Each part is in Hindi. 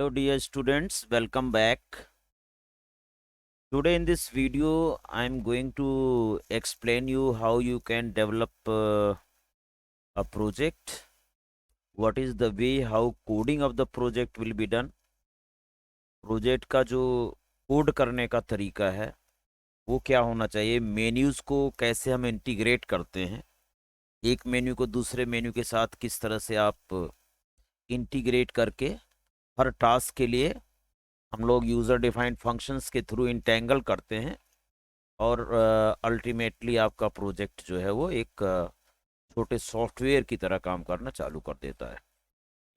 Hello dear students, welcome back. Today in this video I am going to explain you how you can develop a project. What is the way how coding of the project will be done. Project का जो कोड करने का तरीका है वो क्या होना चाहिए, मेन्यूज को कैसे हम इंटीग्रेट करते हैं, एक मेन्यू को दूसरे मेन्यू के साथ किस तरह से आप इंटीग्रेट करके हर टास्क के लिए हम लोग यूज़र डिफाइंड फंक्शंस के थ्रू इंटेंगल करते हैं और अल्टीमेटली आपका प्रोजेक्ट जो है वो एक छोटे सॉफ्टवेयर की तरह काम करना चालू कर देता है।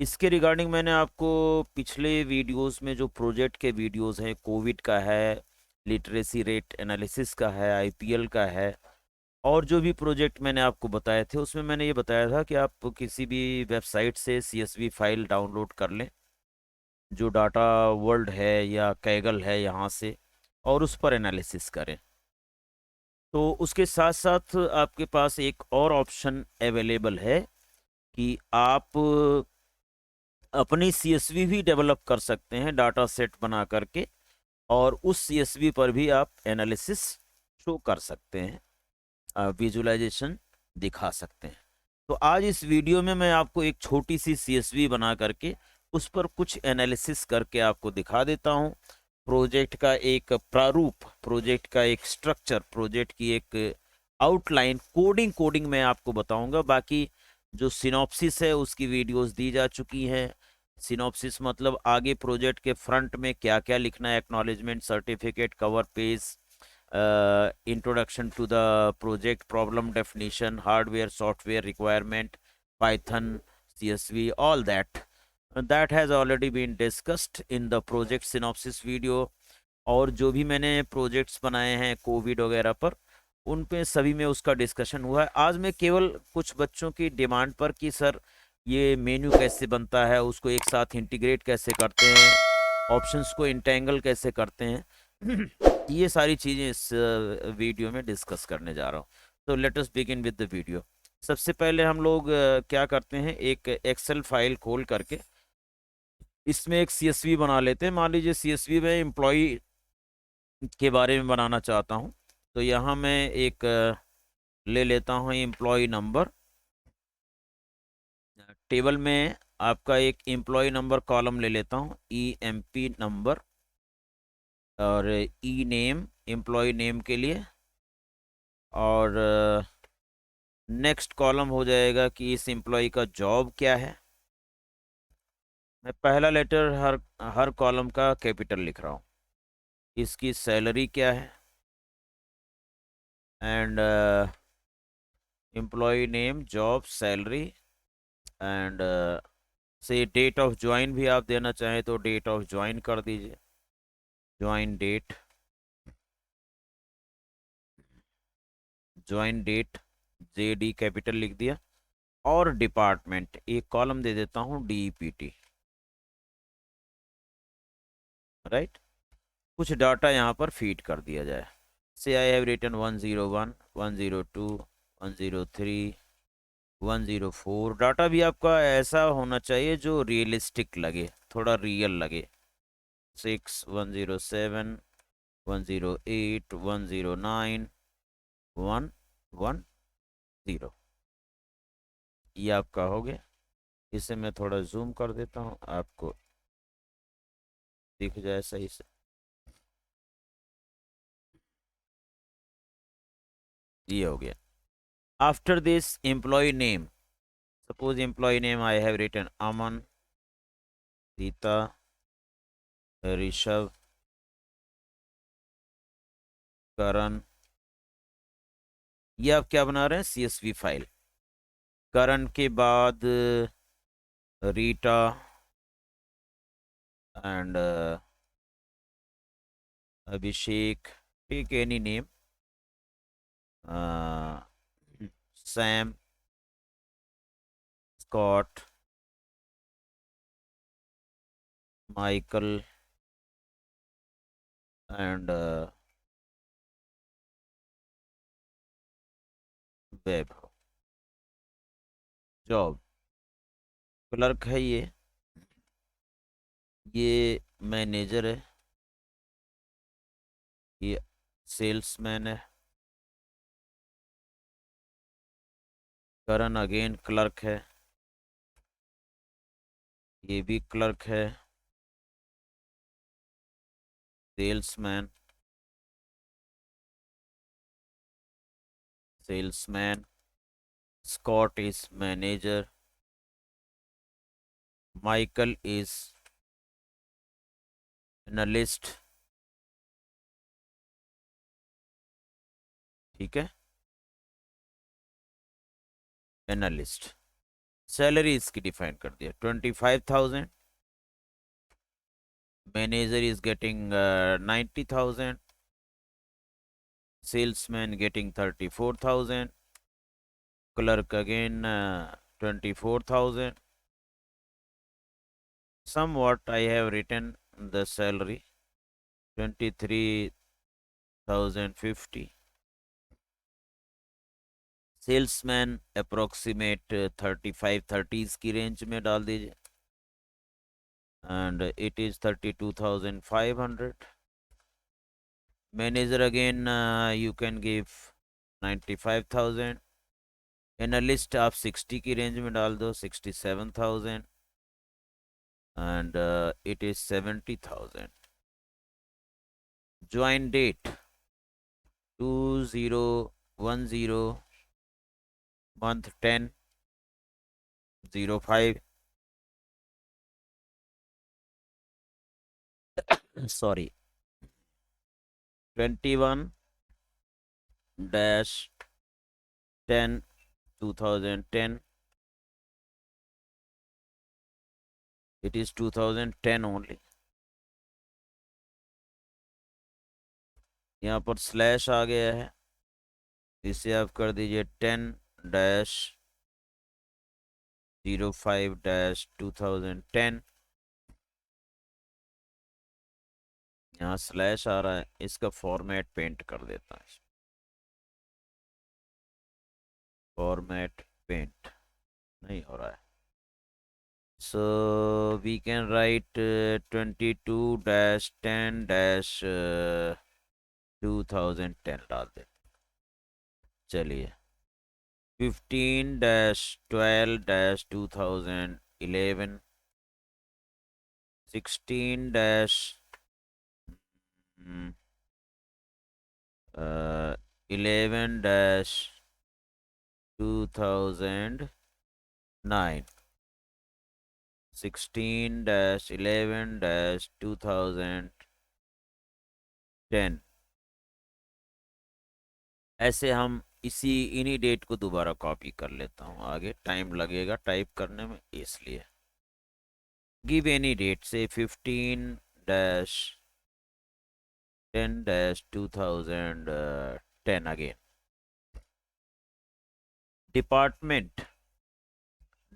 इसके रिगार्डिंग मैंने आपको पिछले वीडियोस में जो प्रोजेक्ट के वीडियोस हैं, कोविड का है, लिटरेसी रेट एनालिसिस का है, आईपीएल का है, और जो भी प्रोजेक्ट मैंने आपको बताए थे उसमें मैंने ये बताया था कि आप किसी भी वेबसाइट से सीएसवी फाइल डाउनलोड कर लें, जो डाटा वर्ल्ड है या कैगल है यहाँ से, और उस पर एनालिसिस करें। तो उसके साथ साथ आपके पास एक और ऑप्शन अवेलेबल है कि आप अपनी सीएसवी भी डेवलप कर सकते हैं डाटा सेट बना करके, और उस सीएसवी पर भी आप एनालिसिस शो कर सकते हैं, विजुअलाइजेशन दिखा सकते हैं। तो आज इस वीडियो में मैं आपको एक छोटी सी सीएसवी बना करके उस पर कुछ एनालिसिस करके आपको दिखा देता हूं। प्रोजेक्ट का एक प्रारूप, प्रोजेक्ट का एक स्ट्रक्चर, प्रोजेक्ट की एक आउटलाइन, कोडिंग मैं आपको बताऊंगा। बाकी जो सिनॉप्सिस है उसकी वीडियोस दी जा चुकी हैं। सिनॉप्सिस मतलब आगे प्रोजेक्ट के फ्रंट में क्या क्या लिखना है, acknowledgement, certificate, cover page, introduction to the project, problem definition, hardware software requirement, python, csv, all that has already been discussed in the project synopsis video। और जो भी मैंने प्रोजेक्ट्स बनाए हैं कोविड वगैरह पर, उन पे सभी में उसका डिस्कशन हुआ है। आज मैं केवल कुछ बच्चों की डिमांड पर कि सर ये मेन्यू कैसे बनता है, उसको एक साथ इंटीग्रेट कैसे करते हैं, ऑप्शंस को इंटेंगल कैसे करते हैं, ये सारी चीज़ें इस वीडियो में डिस्कस करने जा रहा हूँ। तो let us begin with the video. सबसे पहले हम लोग क्या करते हैं, एक एक्सेल फाइल खोल करके इसमें एक सीएसवी बना लेते हैं। मान लीजिए सीएसवी में एम्प्लॉय के बारे में बनाना चाहता हूँ, तो यहाँ मैं एक ले लेता हूँ एम्प्लॉय नंबर। टेबल में आपका एक एम्प्लॉय नंबर कॉलम ले लेता हूँ, ई एम पी नंबर, और ई नेम एम्प्लॉय नेम के लिए, और नेक्स्ट कॉलम हो जाएगा कि इस एम्प्लॉय का जॉब क्या है। मैं पहला लेटर हर हर कॉलम का कैपिटल लिख रहा हूँ। इसकी सैलरी क्या है, and employ name, job, salary, and say date of join भी आप देना चाहें तो डेट ऑफ ज्वाइन कर दीजिए, ज्वाइन डेट, ज्वाइन डेट, जे डी कैपिटल लिख दिया, और डिपार्टमेंट एक कॉलम दे देता हूँ डीपीटी, राइट। कुछ डाटा यहाँ पर फीड कर दिया जाए। से आई हैव रिटन 101, 102, 103, 104। डाटा भी आपका ऐसा होना चाहिए जो रियलिस्टिक लगे, थोड़ा रियल लगे। 6, 107, 108, 109, 110, ये आपका हो गया। इसे मैं थोड़ा जूम कर देता हूँ, आपको दिख जाए सही से। ये हो गया। After this employee name, suppose employee name I have written Aman, Sita, Rishabh, Karan. ये आप क्या बना रहे हैं, सीएसवी फाइल। करण के बाद Rita, and Abhishek, take any name, Sam, Scott, Michael, and Vaibhav. Job, clerk है ये। ये मैनेजर है, ये सेल्समैन है, करण अगेन क्लर्क है, ये भी क्लर्क है, salesman, salesman, Scott is manager, Michael is analyst. ठीक है, एनालिस्ट। सैलरी इसकी डिफाइन कर दिया 25,000, manager is getting 90,000, salesman getting 34,000, clerk again 24,000. Somewhat I have written the salary 23,050. Salesman approximate 35-30 की रेंज में डाल दीजिए, and it is 32,500. Manager again you can give 95,000. Analyst आप 60 की रेंज में डाल दो, 67,000, and it is 70,000. Join date 2010, month 10/05. Sorry, 21-10/2010. It is 2010 only. यहाँ पर स्लैश आ गया है, इसे आप कर दीजिए 10-05-2010. यहाँ स्लैश आ रहा है, इसका फॉर्मेट पेंट कर देता है, फॉर्मेट पेंट नहीं हो रहा है. So we can write 22-10-2010 डाल देते. चलिए 15-12-2011, 16 11-2009, 16-11-2010. ऐसे हम इन्हीं डेट को दोबारा कॉपी कर लेता हूँ, आगे टाइम लगेगा टाइप करने में इसलिए. Give any date say 15-10-2010 again.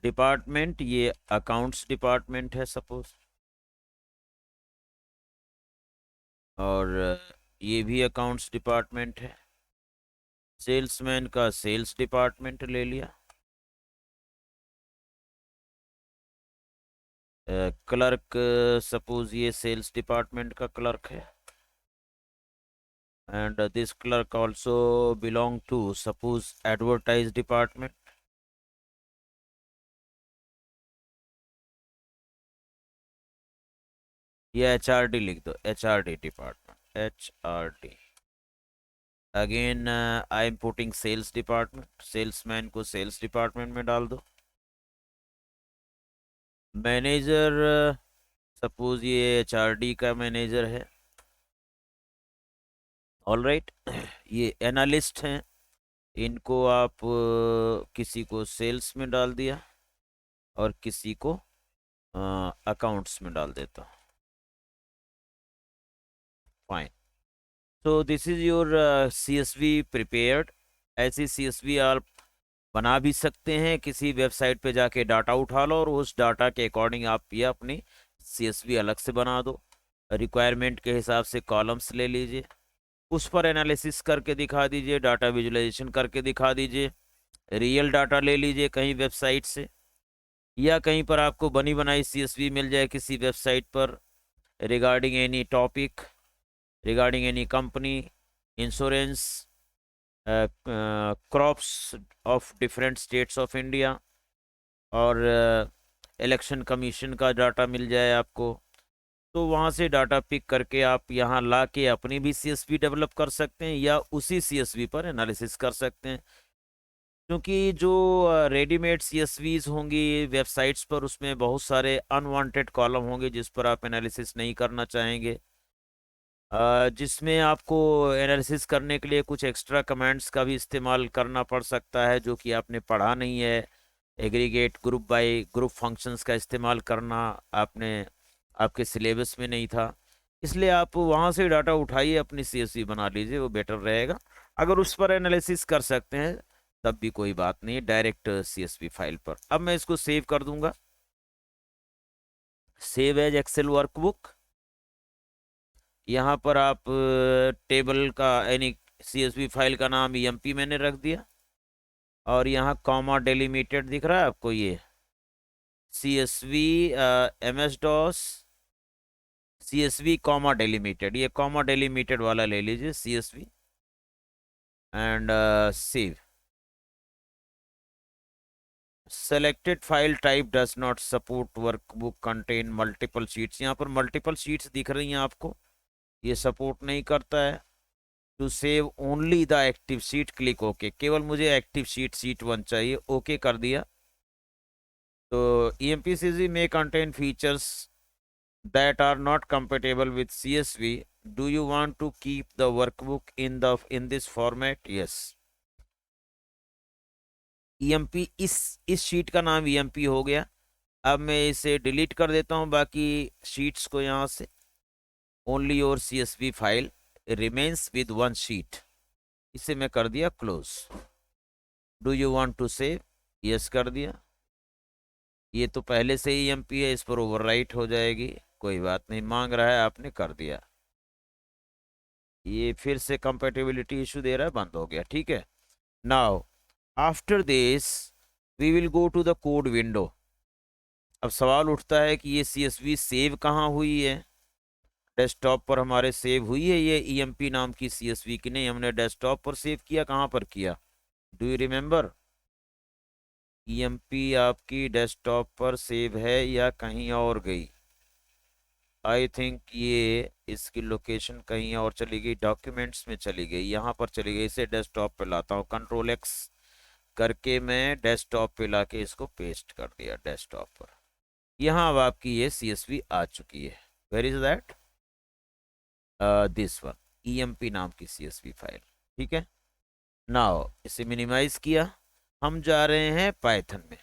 Department ये अकाउंट्स डिपार्टमेंट है सपोज, और ये भी अकाउंट्स डिपार्टमेंट है. सेल्समैन का सेल्स डिपार्टमेंट ले लिया. क्लर्क सपोज ये सेल्स डिपार्टमेंट का क्लर्क है, and this clerk also belong to suppose advertise department. ये HRD लिख दो, HRD department, HRD. Again I am putting sales department, salesman को सेल्स डिपार्टमेंट में डाल दो. मैनेजर सपोज ये HRD का मैनेजर है. All right. ये एनालिस्ट हैं, इनको आप किसी को सेल्स में डाल दिया और किसी को अकाउंट्स में डाल देता. फाइन. तो this is your CSV prepared. ऐसी CSV आप बना भी सकते हैं, किसी वेबसाइट पे जाके डाटा उठा लो और उस डाटा के अकॉर्डिंग आप ये अपनी CSV अलग से बना दो. रिक्वायरमेंट के हिसाब से कॉलम्स ले लीजिए, उस पर एनालिसिस करके दिखा दीजिए, डाटा विजुअलाइजेशन करके दिखा दीजिए. रियल डाटा ले लीजिए कहीं वेबसाइट से, या कहीं पर आपको बनी बनाई CSV मिल जाए किसी वेबसाइट पर, regarding any topic, regarding any company, insurance, crops of different states of India, और इलेक्शन कमीशन का डाटा मिल जाए आपको। तो वहाँ से डाटा पिक करके आप यहाँ ला के अपनी भी सीएसवी डेवलप कर सकते हैं या उसी सीएसवी पर एनालिसिस कर सकते हैं। क्योंकि जो रेडीमेड सीएसवीज होंगी वेबसाइट्स पर, उसमें बहुत सारे अनवांटेड कॉलम होंगे जिस पर आप एनालिसिस नहीं करना चाहेंगे, जिसमें आपको एनालिसिस करने के लिए कुछ एक्स्ट्रा कमांड्स का भी इस्तेमाल करना पड़ सकता है जो कि आपने पढ़ा नहीं है। Aggregate, group by group functions का इस्तेमाल करना आपने आपके सिलेबस में नहीं था, इसलिए आप वहाँ से डाटा उठाइए, अपनी सीएसवी बना लीजिए, वो बेटर रहेगा। अगर उस पर एनालिसिस कर सकते हैं तब भी कोई बात नहीं, डायरेक्ट सीएसवी फाइल पर। अब मैं इसको सेव कर दूंगा, सेव एज एक्सेल वर्कबुक। यहाँ पर आप टेबल का यानी सीएसवी फाइल का नाम ईएमपी मैंने रख दिया, और यहाँ कॉमा डेलिमिटेड दिख रहा है आपको, ये CSV MS DOS CSV comma delimited, ये कॉमा डेलिमिटेड वाला ले लीजिए CSV and save. Selected file type does not support workbook contain multiple sheets, यहाँ पर मल्टीपल शीट्स दिख रही हैं आपको, ये सपोर्ट नहीं करता है। To save only the active sheet click okay, केवल मुझे एक्टिव शीट शीट 1 चाहिए, ओके कर दिया। तो EMP-CSV may contain features that are not compatible with CSV. Do you want to keep the workbook in this format? Yes. EMP इस शीट का नाम EMP हो गया। अब मैं इसे डिलीट कर देता हूँ बाकी शीट्स को यहाँ से। Only your CSV file remains with 1 sheet, इसे मैं कर दिया close. Do you want to save? Yes कर दिया। ये तो पहले से ही EMP है, इस पर ओवरराइट हो जाएगी, कोई बात नहीं, मांग रहा है आपने कर दिया। ये फिर से कंपैटिबिलिटी इशू दे रहा है, बंद हो गया, ठीक है। Now after this we will go to the code window. अब सवाल उठता है कि ये CSV सेव कहाँ हुई है? डेस्कटॉप पर हमारे सेव हुई है ये EMP नाम की CSV की नहीं, हमने डेस्कटॉप पर सेव किया, कहाँ पर किया? Do you remember? EMP आपकी डेस्कटॉप पर सेव है या कहीं और गई? आई थिंक ये इसकी लोकेशन कहीं और चली गई, डॉक्यूमेंट्स में चली गई, यहाँ पर चली गई। इसे डेस्कटॉप पे लाता हूँ, Ctrl+X करके मैं डेस्कटॉप पे लाके इसको पेस्ट कर दिया डेस्कटॉप पर। यहाँ अब आपकी ये CSV आ चुकी है। Where is that? This one, EMP नाम की CSV फाइल, ठीक है। नाउ इसे मिनिमाइज किया, हम जा रहे हैं पाइथन में।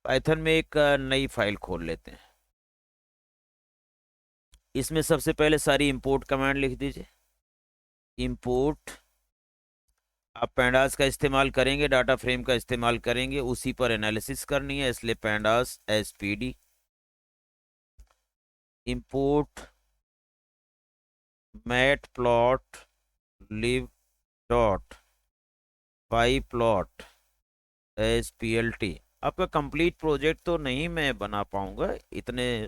पाइथन में एक नई फाइल खोल लेते हैं। इसमें सबसे पहले सारी इंपोर्ट कमांड लिख दीजिए। इंपोर्ट, आप पैंडास का इस्तेमाल करेंगे, डाटा फ्रेम का इस्तेमाल करेंगे, उसी पर एनालिसिस करनी है, इसलिए pandas SPD। Import matplotlib dot pyplot SPLT। आपका कंप्लीट प्रोजेक्ट तो नहीं मैं बना पाऊंगा, इतने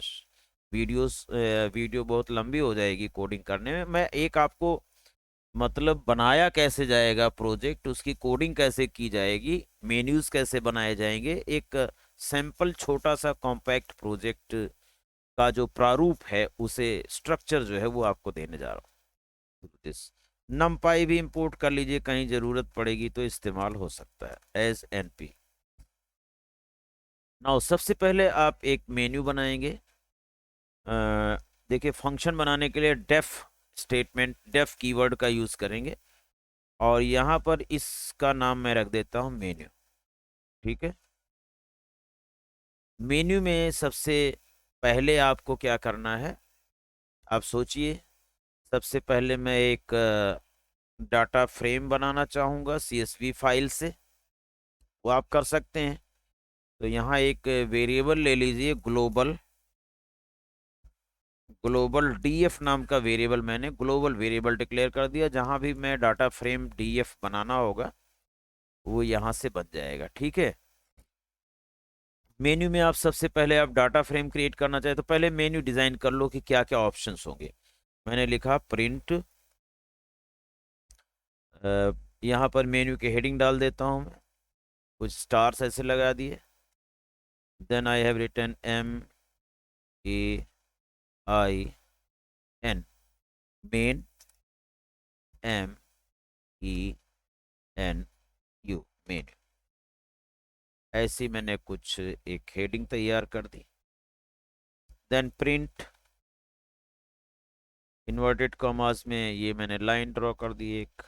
वीडियो बहुत लंबी हो जाएगी कोडिंग करने में। मैं एक आपको मतलब बनाया कैसे जाएगा प्रोजेक्ट, उसकी कोडिंग कैसे की जाएगी, मेन्यूज कैसे बनाए जाएंगे, एक सैंपल छोटा सा कॉम्पैक्ट प्रोजेक्ट का जो प्रारूप है, उसे स्ट्रक्चर जो है वो आपको देने जा रहा हूँ। NumPy भी इंपोर्ट कर लीजिए, कहीं जरूरत पड़ेगी तो इस्तेमाल हो सकता है एज NP। नाउ सबसे पहले आप एक मेन्यू बनाएंगे। देखिए फंक्शन बनाने के लिए डेफ स्टेटमेंट, डेफ कीवर्ड का यूज करेंगे, और यहाँ पर इसका नाम मैं रख देता हूँ मेन्यू, ठीक है। मेन्यू में सबसे पहले आपको क्या करना है, आप सोचिए। सबसे पहले मैं एक डाटा फ्रेम बनाना चाहूँगा CSV फाइल से, वो आप कर सकते हैं। तो यहाँ एक वेरिएबल ले लीजिए, ग्लोबल DF नाम का वेरिएबल, मैंने ग्लोबल वेरिएबल डिक्लेयर कर दिया। जहाँ भी मैं डाटा फ्रेम DF बनाना होगा वो यहाँ से बन जाएगा, ठीक है। मेन्यू में आप सबसे पहले आप डाटा फ्रेम क्रिएट करना चाहे तो पहले मेन्यू डिजाइन कर लो कि क्या क्या ऑप्शंस होंगे। मैंने लिखा प्रिंट, यहाँ पर मेन्यू के हेडिंग डाल देता हूँ मैं, कुछ स्टार्स ऐसे लगा दिए। Then I have written MEIN, main, MENU, main. ऐसी मैंने कुछ एक हेडिंग तैयार कर दी। देन प्रिंट, इन्वर्टेड कॉमास में ये मैंने लाइन ड्रॉ कर दी एक,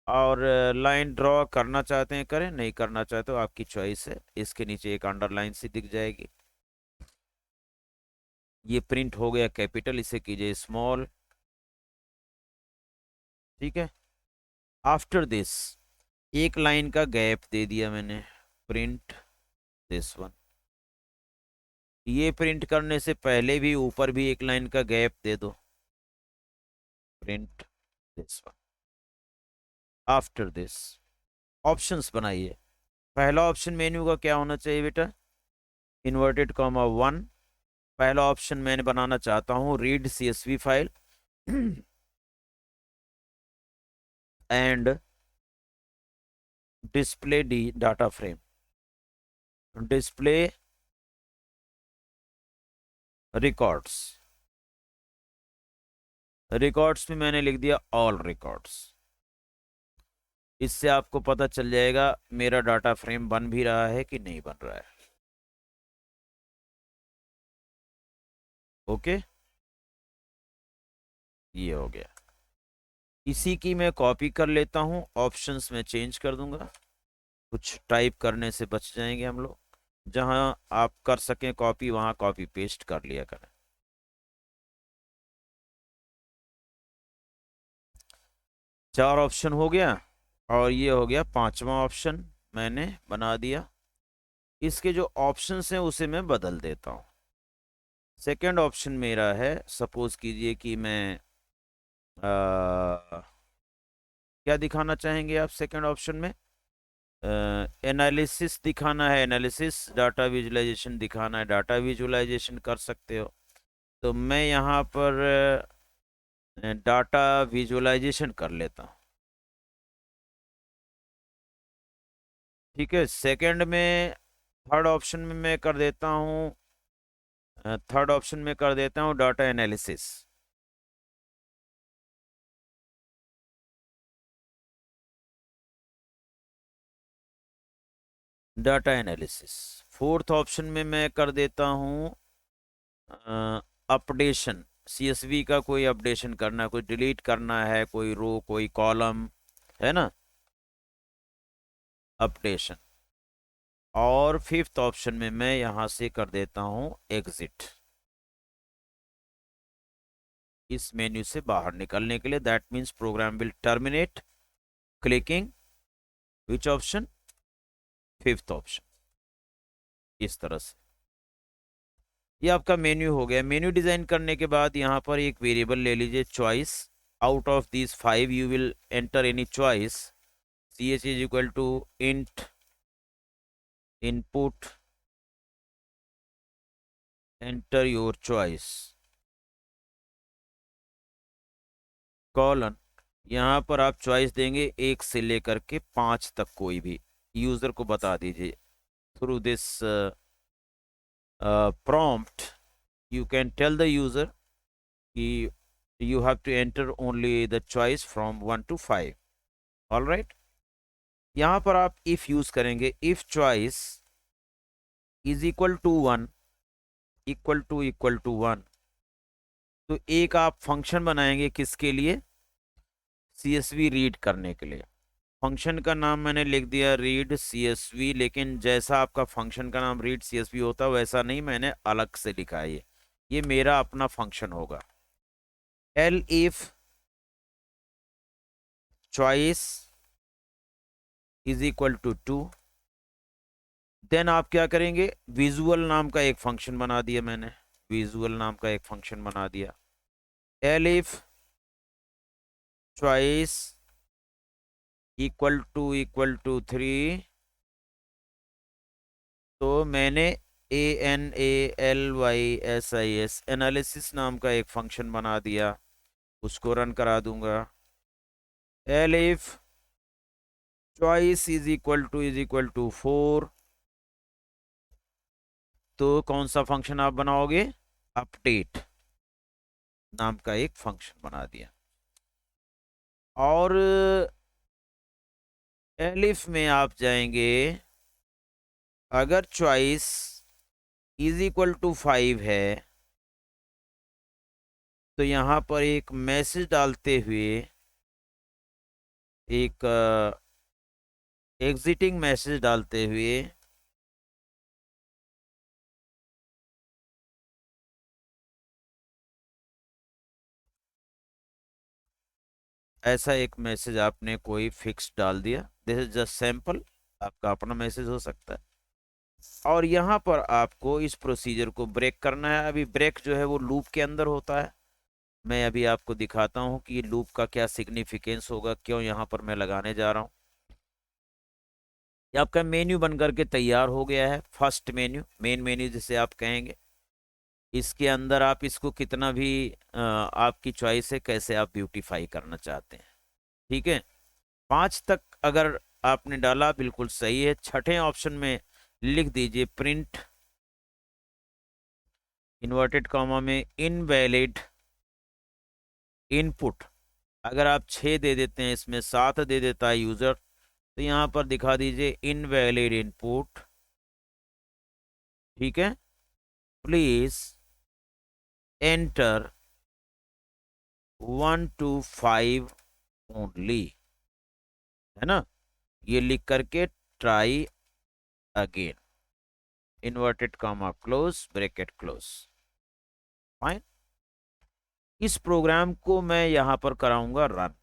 और लाइन ड्रॉ करना चाहते हैं करें, नहीं करना चाहते तो आपकी चॉइस है। इसके नीचे एक अंडरलाइन सी दिख जाएगी। ये प्रिंट हो गया कैपिटल, इसे कीजिए स्मॉल। ठीक है। आफ्टर दिस एक लाइन का गैप दे दिया मैंने, प्रिंट दिस वन। ये प्रिंट करने से पहले भी ऊपर भी एक लाइन का गैप दे दो, print this one. After this options बनाइए। पहला ऑप्शन मेन्यू का क्या होना चाहिए बेटा, इन्वर्टेड कॉमा 1। पहला ऑप्शन मैंने बनाना चाहता हूँ read CSV file and display D data frame, display records. Records में मैंने लिख दिया ऑल रिकॉर्ड्स। इससे आपको पता चल जाएगा मेरा डाटा फ्रेम बन भी रहा है कि नहीं बन रहा है। ओके, ये हो गया। इसी की मैं कॉपी कर लेता हूँ, ऑप्शंस में चेंज कर दूंगा, कुछ टाइप करने से बच जाएंगे हम लोग। जहां आप कर सकें कॉपी वहां कॉपी पेस्ट कर लिया करें। चार ऑप्शन हो गया, और ये हो गया पांचवा ऑप्शन मैंने बना दिया। इसके जो ऑप्शंस हैं उसे मैं बदल देता हूँ। सेकंड ऑप्शन मेरा है, सपोज कीजिए कि मैं क्या दिखाना चाहेंगे आप सेकंड ऑप्शन में, एनालिसिस दिखाना है, एनालिसिस डाटा विजुलाइजेशन दिखाना है, डाटा विजुलाइजेशन कर सकते हो। तो मैं यहाँ पर डाटा विजुलाइजेशन कर लेता हूँ। ठीक है। सेकंड में, थर्ड ऑप्शन में मैं कर देता हूँ, थर्ड ऑप्शन में कर देता हूँ data analysis. Data analysis. Fourth option में मैं कर देता हूँ अपडेशन, CSV का कोई अपडेशन करना, कोई डिलीट करना है, कोई रो कोई कॉलम, है ना, अपडेशन। और फिफ्थ ऑप्शन में मैं यहां से कर देता हूं एग्जिट, इस मेन्यू से बाहर निकलने के लिए। That means program will terminate clicking which option, fifth option. इस तरह से ये आपका मेन्यू हो गया। मेन्यू डिजाइन करने के बाद यहाँ पर एक वेरिएबल ले लीजिए choice. Out of this 5 you will enter any choice. CH is equal to int input enter your choice colon. यहाँ पर आप चॉइस देंगे 1 से लेकर के 5 तक, कोई भी यूजर को बता दीजिए। Through this prompt you can tell the user कि you have to enter only the choice from 1 to 5। all right, यहाँ पर आप if यूज करेंगे, if choice is equal to 1, equal to 1, तो एक आप फंक्शन बनाएंगे किसके लिए, CSV रीड करने के लिए। फंक्शन का नाम मैंने लिख दिया रीड CSV, लेकिन जैसा आपका फंक्शन का नाम रीड CSV होता है वैसा नहीं, मैंने अलग से लिखा है। ये मेरा अपना फंक्शन होगा। Elif choice is equal to 2, then आप क्या करेंगे, विजुअल नाम का एक फंक्शन बना दिया मैंने, विजुअल नाम का एक फंक्शन बना दिया। Elif choice equal to 3, तो मैंने ANALYSIS एनालिसिस नाम का एक फंक्शन बना दिया, उसको रन करा दूंगा। Elif choice is equal to 4, तो कौन सा फंक्शन आप बनाओगे? अपडेट नाम का एक फंक्शन बना दिया। और एलिफ में आप जाएंगे, अगर चॉइस इज इक्वल टू 5 है तो यहां पर एक मैसेज डालते हुए, एक एग्जिटिंग मैसेज डालते हुए ऐसा एक मैसेज आपने कोई फिक्स डाल दिया। दिस इज जस्ट सैंपल, आपका अपना मैसेज हो सकता है। और यहाँ पर आपको इस प्रोसीजर को ब्रेक करना है। अभी ब्रेक जो है वो लूप के अंदर होता है। मैं अभी आपको दिखाता हूँ कि लूप का क्या सिग्निफिकेंस होगा, क्यों यहाँ पर मैं लगाने जा रहा हूँ। ये आपका मेन्यू बन करके तैयार हो गया है, फर्स्ट मेन्यू, मेन मेन्यू जिसे आप कहेंगे। इसके अंदर आप इसको कितना भी आपकी चॉइस है कैसे आप ब्यूटीफाई करना चाहते हैं। ठीक है, 5 तक अगर आपने डाला बिल्कुल सही है। छठे ऑप्शन में लिख दीजिए प्रिंट इन्वर्टेड कॉमा में इनवैलिड इनपुट। अगर आप 6 दे देते हैं, इसमें 7 दे देता है यूजर, तो यहां पर दिखा दीजिए इनवैलिड इनपुट। ठीक है, प्लीज एंटर 1 to 5 ओनली, है ना। ये लिख करके try again, inverted comma close bracket close. Fine. इस प्रोग्राम को मैं यहां पर कराऊंगा रन।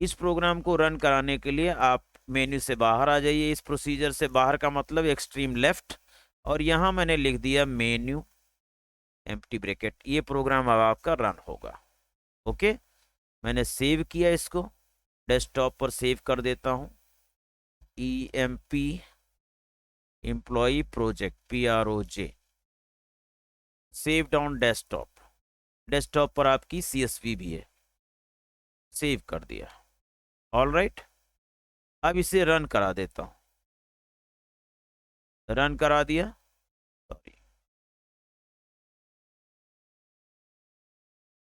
इस प्रोग्राम को रन कराने के लिए आप मेन्यू से बाहर आ जाइए। इस प्रोसीजर से बाहर का मतलब एक्सट्रीम लेफ्ट, और यहां मैंने लिख दिया मेन्यू एम्प्टी ब्रैकेट। ये प्रोग्राम अब आपका रन होगा। ओके, मैंने सेव किया, इसको डेस्कटॉप पर सेव कर देता हूं। EMP employ project PROJ, save down desktop. Desktop पर आपकी CSV भी है, सेव कर दिया। ऑल राइट, अब इसे रन करा देता हूं। रन करा दिया, सॉरी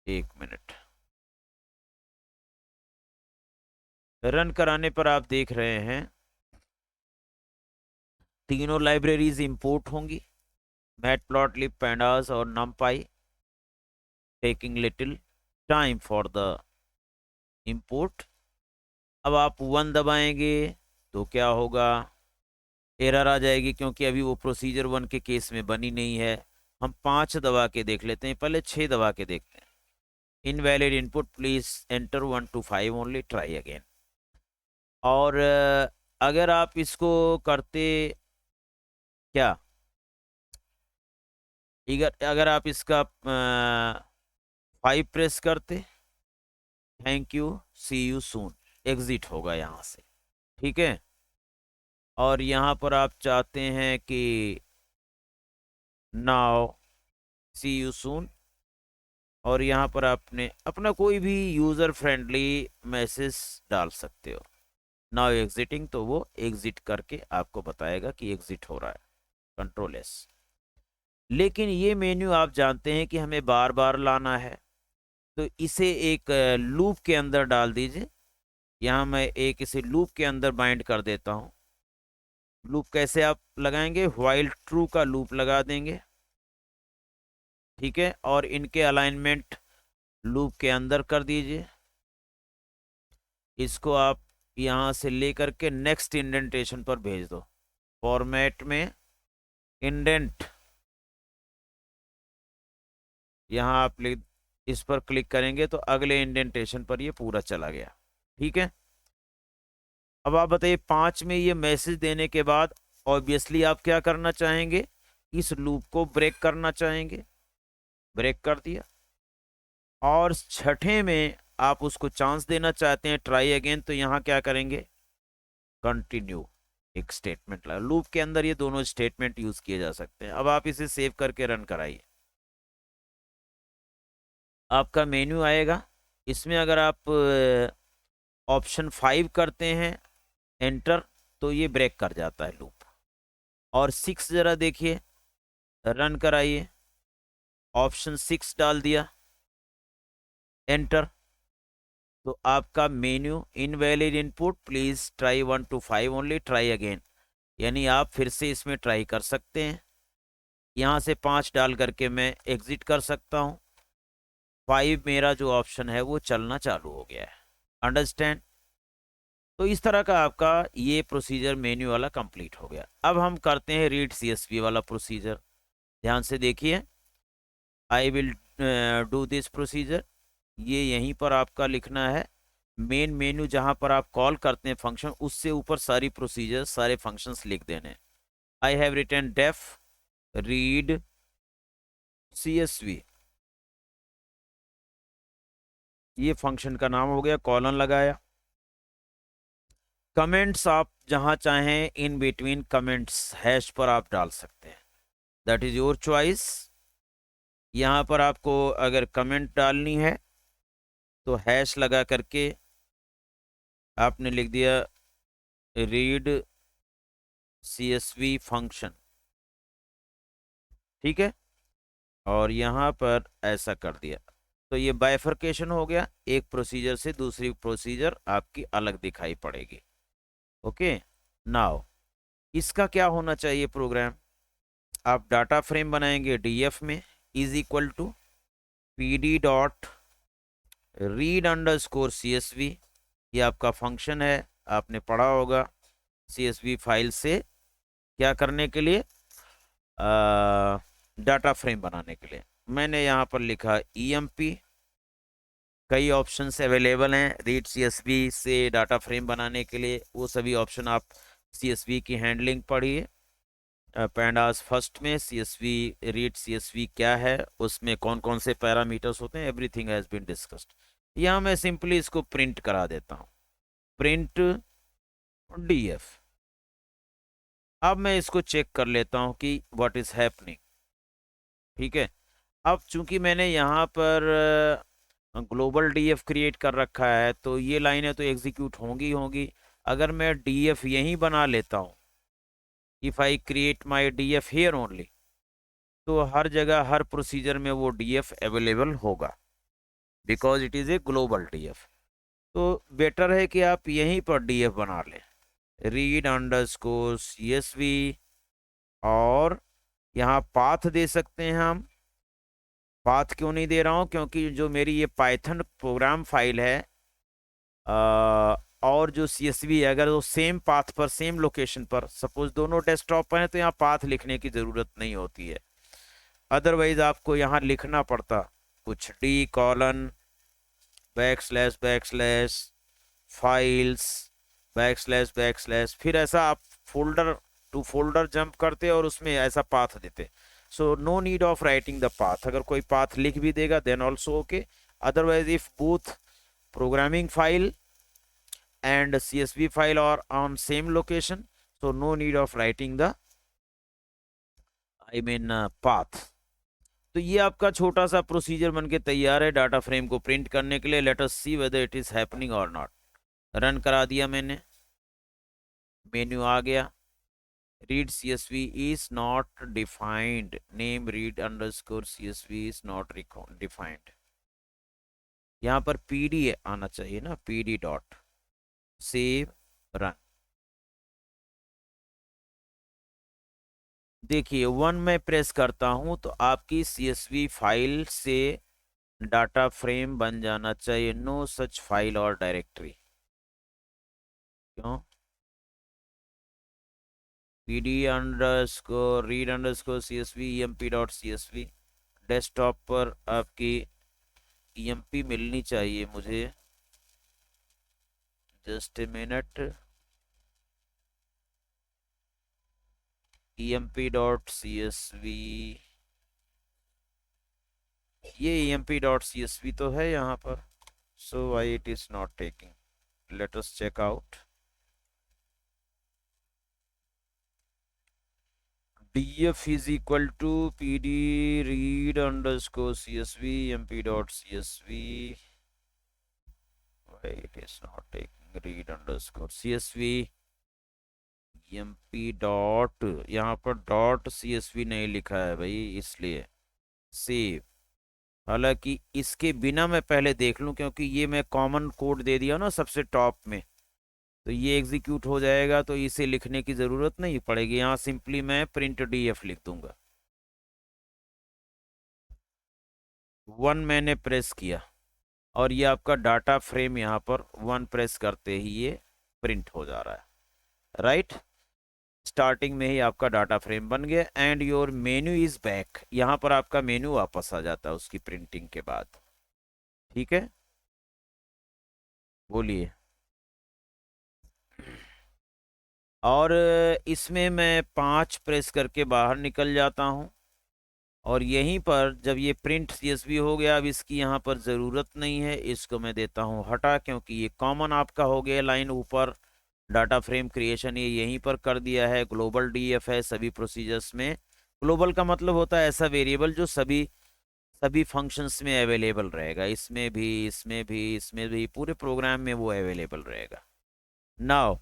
1 मिनट। रन कराने पर आप देख रहे हैं तीनों लाइब्रेरीज इंपोर्ट होंगी, मैटप्लॉटलिब, pandas और numpy, taking little time for the import. अब आप 1 दबाएंगे तो क्या होगा? एरर आ जाएगी, क्योंकि अभी वो प्रोसीजर 1 के केस में बनी नहीं है। हम 5 दबा के देख लेते हैं, पहले 6 दबा के देखते हैं। Invalid input, please enter 1 to 5 only, try again. और अगर आप इसको करते क्या, अगर अगर आप इसका 5 प्रेस करते, thank you see you soon, exit होगा यहाँ से। ठीक है, और यहाँ पर आप चाहते हैं कि नाउ सी यू सून, और यहाँ पर आपने अपना कोई भी यूजर फ्रेंडली मैसेज डाल सकते हो। नाउ एग्जिटिंग, तो वो एग्जिट करके आपको बताएगा कि एग्जिट हो रहा है, कंट्रोल S। लेकिन ये मेन्यू आप जानते हैं कि हमें बार बार लाना है, तो इसे एक लूप के अंदर डाल दीजिए। यहाँ मैं एक इसे लूप के अंदर बाइंड कर देता हूँ। लूप कैसे आप लगाएंगे? व्हाइल ट्रू का लूप लगा देंगे। ठीक है, और इनके अलाइनमेंट लूप के अंदर कर दीजिए। इसको आप यहाँ से लेकर के नेक्स्ट इंडेंटेशन पर भेज दो। फॉर्मेट में इंडेंट, यहाँ आप इस पर क्लिक करेंगे तो अगले इंडेंटेशन पर ये पूरा चला गया। ठीक है, अब आप बताइए 5 में ये मैसेज देने के बाद ऑब्वियसली आप क्या करना चाहेंगे? इस लूप को ब्रेक करना चाहेंगे। ब्रेक कर दिया। और छठे में आप उसको चांस देना चाहते हैं ट्राई अगेन, तो यहाँ क्या करेंगे? कंटिन्यू। एक स्टेटमेंट लगा, लूप के अंदर ये दोनों स्टेटमेंट यूज किए जा सकते हैं। अब आप इसे सेव करके रन कराइए, आपका मेन्यू आएगा। इसमें अगर आप ऑप्शन 5 करते हैं एंटर, तो ये ब्रेक कर जाता है लूप। और 6 जरा देखिए, रन कराइए, ऑप्शन 6 डाल दिया, एंटर, तो आपका menu invalid input, please try 1 to 5 only, try again, यानी आप फिर से इसमें ट्राई कर सकते हैं। यहाँ से 5 डाल करके मैं एग्जिट कर सकता हूँ। 5 मेरा जो ऑप्शन है वो चलना चालू हो गया है। अंडरस्टैंड? तो इस तरह का आपका ये प्रोसीजर मेन्यू वाला कंप्लीट हो गया। अब हम करते हैं रीड सीएसवी वाला प्रोसीजर। ध्यान से देखिए, I will do this procedure. ये यहीं पर आपका लिखना है, मेन मेन्यू जहां पर आप कॉल करते हैं फंक्शन, उससे ऊपर सारी प्रोसीजर सारे फंक्शंस लिख देने। I have written def read CSV, ये फंक्शन का नाम हो गया, कॉलन लगाया। कमेंट्स आप जहां चाहें इन बिटवीन कमेंट्स हैश पर आप डाल सकते हैं, दैट इज योर चॉइस। यहां पर आपको अगर कमेंट डालनी है तो हैश लगा करके आपने लिख दिया रीड सीएसवी फंक्शन, ठीक है, और यहां पर ऐसा कर दिया। तो ये बाइफर्केशन हो गया, एक प्रोसीजर से दूसरी प्रोसीजर आपकी अलग दिखाई पड़ेगी। ओके, नाउ इसका क्या होना चाहिए प्रोग्राम, आप डाटा फ्रेम बनाएंगे डीएफ में, is equal to PD dot read underscore CSV, ये आपका फंक्शन है, आपने पढ़ा होगा सीएसवी फाइल से क्या करने के लिए, डाटा फ्रेम बनाने के लिए। मैंने यहाँ पर लिखा ईएमपी, कई ऑप्शंस अवेलेबल हैं रीड सीएसवी से डाटा फ्रेम बनाने के लिए, वो सभी ऑप्शन आप सीएसवी की हैंडलिंग पढ़िए। पैंडास फर्स्ट में सीएसवी रीड सीएसवी क्या है, उसमें कौन कौन से पैरामीटर्स होते हैं, एवरीथिंग हैज बीन डिस्कस्ड। यहाँ मैं सिंपली इसको प्रिंट करा देता हूँ, प्रिंट डीएफ। अब मैं इसको चेक कर लेता हूँ कि व्हाट इज हैपनिंग, ठीक है। अब चूंकि मैंने यहाँ पर ग्लोबल डीएफ क्रिएट कर रखा है, तो ये लाइनें तो एग्जीक्यूट होंगी होंगी। अगर मैं डीएफ यहीं बना लेता हूँ, if I create my DF here only, तो हर जगह हर प्रोसीजर में वो डीएफ अवेलेबल होगा, because it is a global DF. तो बेटर है कि आप यहीं पर डीएफ बना लें, रीड अंडरस्कोर सीएसवी, और यहाँ पाथ दे सकते हैं हम। पाथ क्यों नहीं दे रहा हूँ, क्योंकि जो मेरी ये पाइथन प्रोग्राम फाइल है और जो सीएसवी है, अगर वो सेम पाथ पर सेम लोकेशन पर, सपोज दोनों डेस्कटॉप पर है, तो यहाँ पाथ लिखने की ज़रूरत नहीं होती है। अदरवाइज आपको यहाँ लिखना पड़ता कुछ D colon back slash files back slash, फिर ऐसा आप फोल्डर टू फोल्डर जंप करते और उसमें ऐसा पाथ देते। So no need of writing the path, अगर कोई पाथ लिख भी देगा then also okay. Otherwise if both programming file and CSV file are on same location, so no need of writing the path। तो ये आपका छोटा सा प्रोसीजर बनके तैयार है डाटा फ्रेम को प्रिंट करने के लिए। Let us see whether it is happening और नॉट। रन करा दिया मैंने, मेन्यू आ गया, read CSV is not defined, name read underscore CSV is not defined. यहाँ पर PD आना चाहिए ना, PD डॉट सेव रन। देखिए 1 में प्रेस करता हूं तो आपकी CSV फाइल से डाटा फ्रेम बन जाना चाहिए। नो सच फाइल और डायरेक्टरी, क्यों? PD underscore read underscore CSV EMP dot CSV, desktop पर आपकी EMP मिलनी चाहिए मुझे, just a minute. EMP dot CSV, ये EMP डॉट CSV तो है यहाँ पर, so why it is not taking, let us check out. df is equal to pd read underscore csv mp dot csv. Why it is not taking read underscore csv mp dot, यहाँ पर डॉट csv नहीं लिखा है भाई, इसलिए सेव। हालांकि इसके बिना मैं पहले देख लूं, क्योंकि ये मैं कॉमन कोड दे दिया ना सबसे टॉप में, तो ये एग्जीक्यूट हो जाएगा, तो इसे लिखने की ज़रूरत नहीं पड़ेगी। यहाँ सिंपली मैं प्रिंट डीएफ लिख दूंगा। 1 मैंने प्रेस किया और ये आपका डाटा फ्रेम यहाँ पर 1 प्रेस करते ही ये प्रिंट हो जा रहा है, राइट। स्टार्टिंग में ही आपका डाटा फ्रेम बन गया and your menu is back. यहाँ पर आपका मेन्यू वापस आ जाता है उसकी प्रिंटिंग के बाद। ठीक है, बोलिए। और इसमें मैं 5 प्रेस करके बाहर निकल जाता हूँ और यहीं पर जब ये प्रिंट सीएसवी हो गया, अब इसकी यहाँ पर ज़रूरत नहीं है, इसको मैं देता हूँ हटा, क्योंकि ये कॉमन आपका हो गया लाइन ऊपर। डाटा फ्रेम क्रिएशन ये यहीं पर कर दिया है। ग्लोबल डीएफ है सभी प्रोसीजर्स में। ग्लोबल का मतलब होता है ऐसा वेरिएबल जो सभी सभी फंक्शंस में अवेलेबल रहेगा, इसमें भी, इसमें भी, इसमें भी, पूरे प्रोग्राम में वो अवेलेबल रहेगा। Now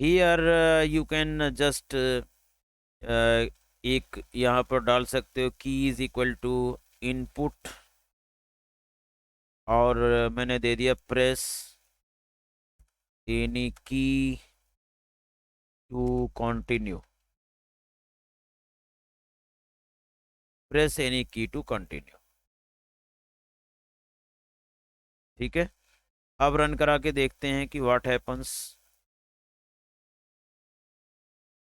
here you can just एक यहाँ पर डाल सकते हो की इज इक्वल टू इनपुट, और मैंने दे दिया प्रेस एनी की टू कंटिन्यू, प्रेस एनी की टू कंटिन्यू। ठीक है, अब रन करा के देखते हैं कि व्हाट हैपन्स।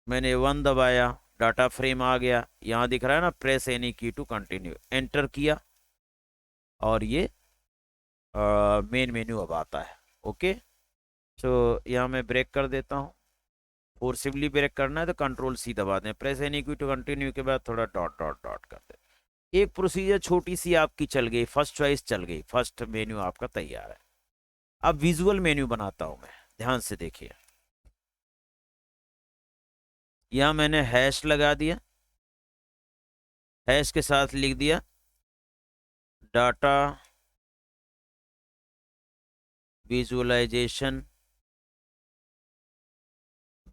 मैंने 1 दबाया, डाटा फ्रेम आ गया, यहाँ दिख रहा है ना प्रेस एनी की टू कंटिन्यू, एंटर किया और ये मेन मेन्यू अब आता है। ओके, तो यहाँ मैं ब्रेक कर देता हूँ। फोर्सिबली ब्रेक करना है तो कंट्रोल सी दबा दें, प्रेस एनी की टू कंटिन्यू के बाद थोड़ा डॉट डॉट डॉट कर दें। एक प्रोसीजर छोटी सी आपकी चल गई, फर्स्ट चॉइस चल गई, फर्स्ट मेन्यू आपका तैयार है। अब विजुअल मेन्यू बनाता हूँ मैं, ध्यान से देखिए। यहाँ मैंने हैश लगा दिया, हैश के साथ लिख दिया data visualisation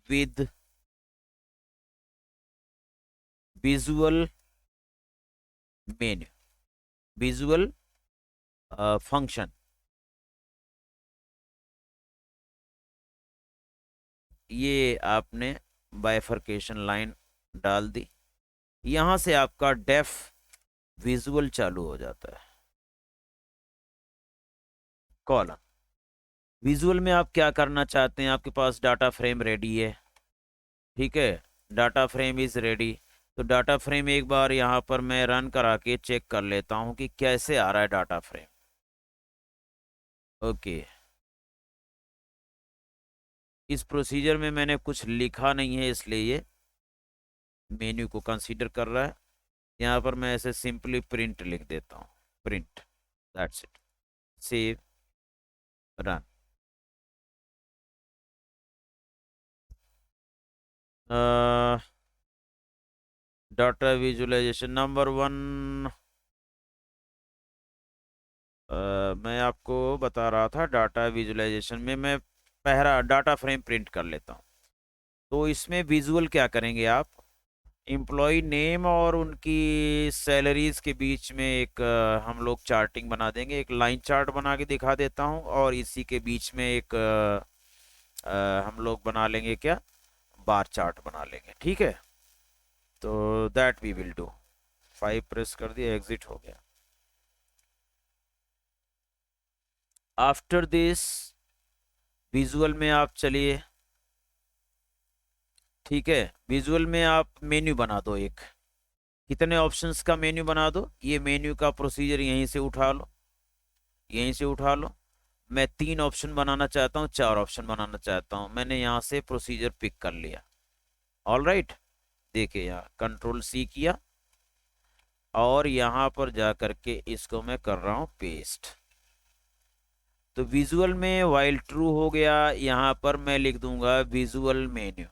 with visual menu, visual function. ये आपने बाइफरकेशन लाइन डाल दी, यहां से आपका डेफ विजुअल चालू हो जाता है। कॉलम विजुअल में आप क्या करना चाहते हैं, आपके पास डाटा फ्रेम रेडी है। ठीक है, डाटा फ्रेम इज रेडी। तो डाटा फ्रेम एक बार यहाँ पर मैं रन करा के चेक कर लेता हूँ कि कैसे आ रहा है डाटा फ्रेम। ओके, इस प्रोसीजर में मैंने कुछ लिखा नहीं है, इसलिए ये मेन्यू को कंसीडर कर रहा है। यहाँ पर मैं ऐसे सिंपली प्रिंट लिख देता हूँ, print, that's it. Save, run. Data visualisation number 1, मैं आपको बता रहा था डाटा विजुअलाइजेशन में मैं पहला डाटा फ्रेम प्रिंट कर लेता हूँ। तो इसमें विजुअल क्या करेंगे आप, एम्प्लॉय नेम और उनकी सैलरीज के बीच में एक हम लोग चार्टिंग बना देंगे, एक लाइन चार्ट बना के दिखा देता हूँ, और इसी के बीच में एक हम लोग बना लेंगे क्या, बार चार्ट बना लेंगे। ठीक है, तो that we will do. 5 press कर दिया, एग्जिट हो गया। आफ्टर दिस विजुअल में आप चलिए। ठीक है, विजुअल में आप मेन्यू बना दो एक, कितने ऑप्शंस का मेन्यू बना दो, ये मेन्यू का प्रोसीजर यहीं से उठा लो, यहीं से उठा लो। मैं 3 ऑप्शन बनाना चाहता हूँ, 4 ऑप्शन बनाना चाहता हूँ, मैंने यहाँ से प्रोसीजर पिक कर लिया। ऑल राइट, देखिए यहाँ कंट्रोल सी किया और यहाँ पर जा करके इसको मैं कर रहा हूँ पेस्ट। तो विजुअल में वाइल ट्रू हो गया, यहाँ पर मैं लिख दूंगा विजुअल मेन्यू,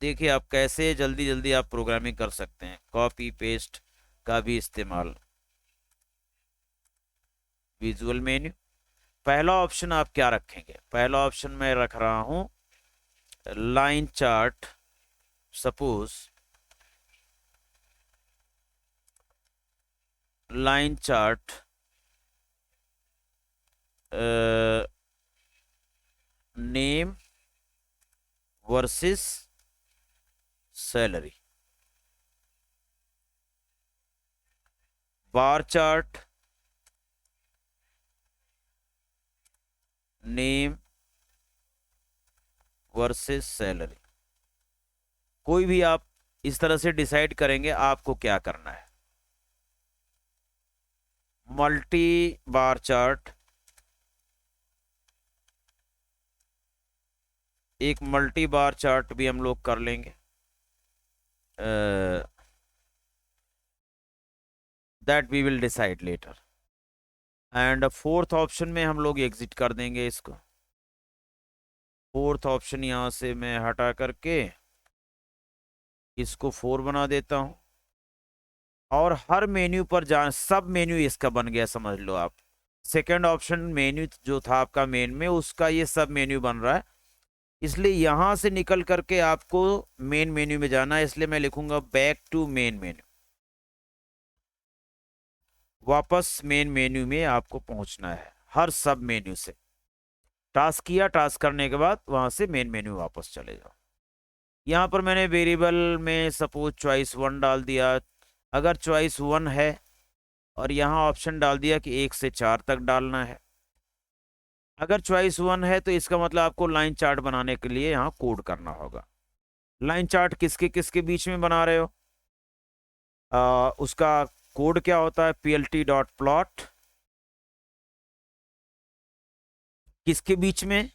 देखिए आप कैसे जल्दी जल्दी आप प्रोग्रामिंग कर सकते हैं, कॉपी पेस्ट का भी इस्तेमाल। विजुअल मेन्यू, पहला ऑप्शन आप क्या रखेंगे? पहला ऑप्शन मैं रख रहा हूं line chart. Suppose line chart name versus salary. Bar chart name versus salary. कोई भी आप इस तरह से डिसाइड करेंगे आपको क्या करना है। मल्टी बार चार्ट, एक मल्टी बार चार्ट भी हम लोग कर लेंगे, that we will decide later. And fourth option में हम लोग एग्जिट कर देंगे इसको। फोर्थ ऑप्शन यहां से मैं हटा करके इसको 4 बना देता हूं। और हर मेन्यू पर जा, सब मेन्यू इसका बन गया, समझ लो आप। सेकंड ऑप्शन मेन्यू जो था आपका मेन में, उसका ये सब मेन्यू बन रहा है। इसलिए यहां से निकल करके आपको मेन मेन्यू में जाना है, इसलिए मैं लिखूंगा बैक टू मेन मेन्यू। वापस मेन मेन्यू में आपको पहुंचना है हर सब मेन्यू से। टास्क किया, टास्क करने के बाद वहां से मेन मेन्यू वापस चले जाओ। यहाँ पर मैंने वेरिएबल में सपोज चॉइस 1 डाल दिया। अगर चॉइस 1 है और यहाँ ऑप्शन डाल दिया कि 1 से 4 तक डालना है। अगर चॉइस 1 है तो इसका मतलब आपको लाइन चार्ट बनाने के लिए यहाँ कोड करना होगा। लाइन चार्ट किसके किसके बीच में बना रहे हो? उसका कोड क्या होता है? plt.plot किसके बीच में?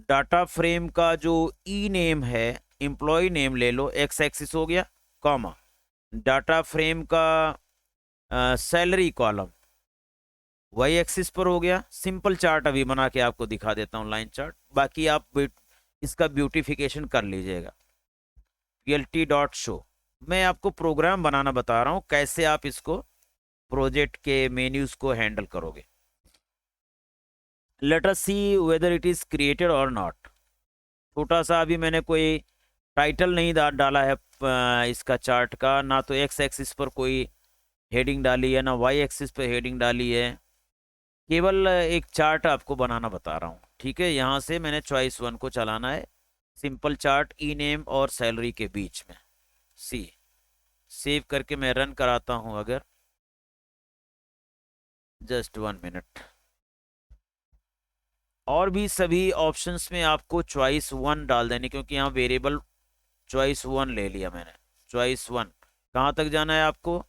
डाटा फ्रेम का जो ई नेम है, एम्प्लॉय नेम ले लो, एक्स एक्सिस हो गया, कॉमा डाटा फ्रेम का सैलरी कॉलम वाई एक्सिस पर हो गया। सिंपल चार्ट अभी बना के आपको दिखा देता हूँ, लाइन चार्ट। बाकी आप इसका ब्यूटिफिकेशन कर लीजिएगा। plt.show, मैं आपको प्रोग्राम बनाना बता रहा हूँ कैसे आप इसको प्रोजेक्ट के मेन्यूज को हैंडल करोगे। Let us see whether it is created और नॉट। छोटा सा अभी मैंने कोई टाइटल नहीं डाला है इसका चार्ट का, ना तो एक्स एक्सिस पर कोई हेडिंग डाली है, ना वाई एक्सिस पर हेडिंग डाली है। केवल एक चार्ट आपको बनाना बता रहा हूँ, ठीक है। यहाँ से मैंने चॉइस 1 को चलाना है, सिंपल चार्ट ई नेम और सैलरी के बीच में। सी सेव करके मैं रन कराता हूँ, अगर जस्ट 1 मिनट। और भी सभी ऑप्शंस में आपको चॉइस 1 डाल देनी, क्योंकि यहाँ वेरिएबल चॉइस 1 ले लिया मैंने। चॉइस 1 कहाँ तक जाना है आपको,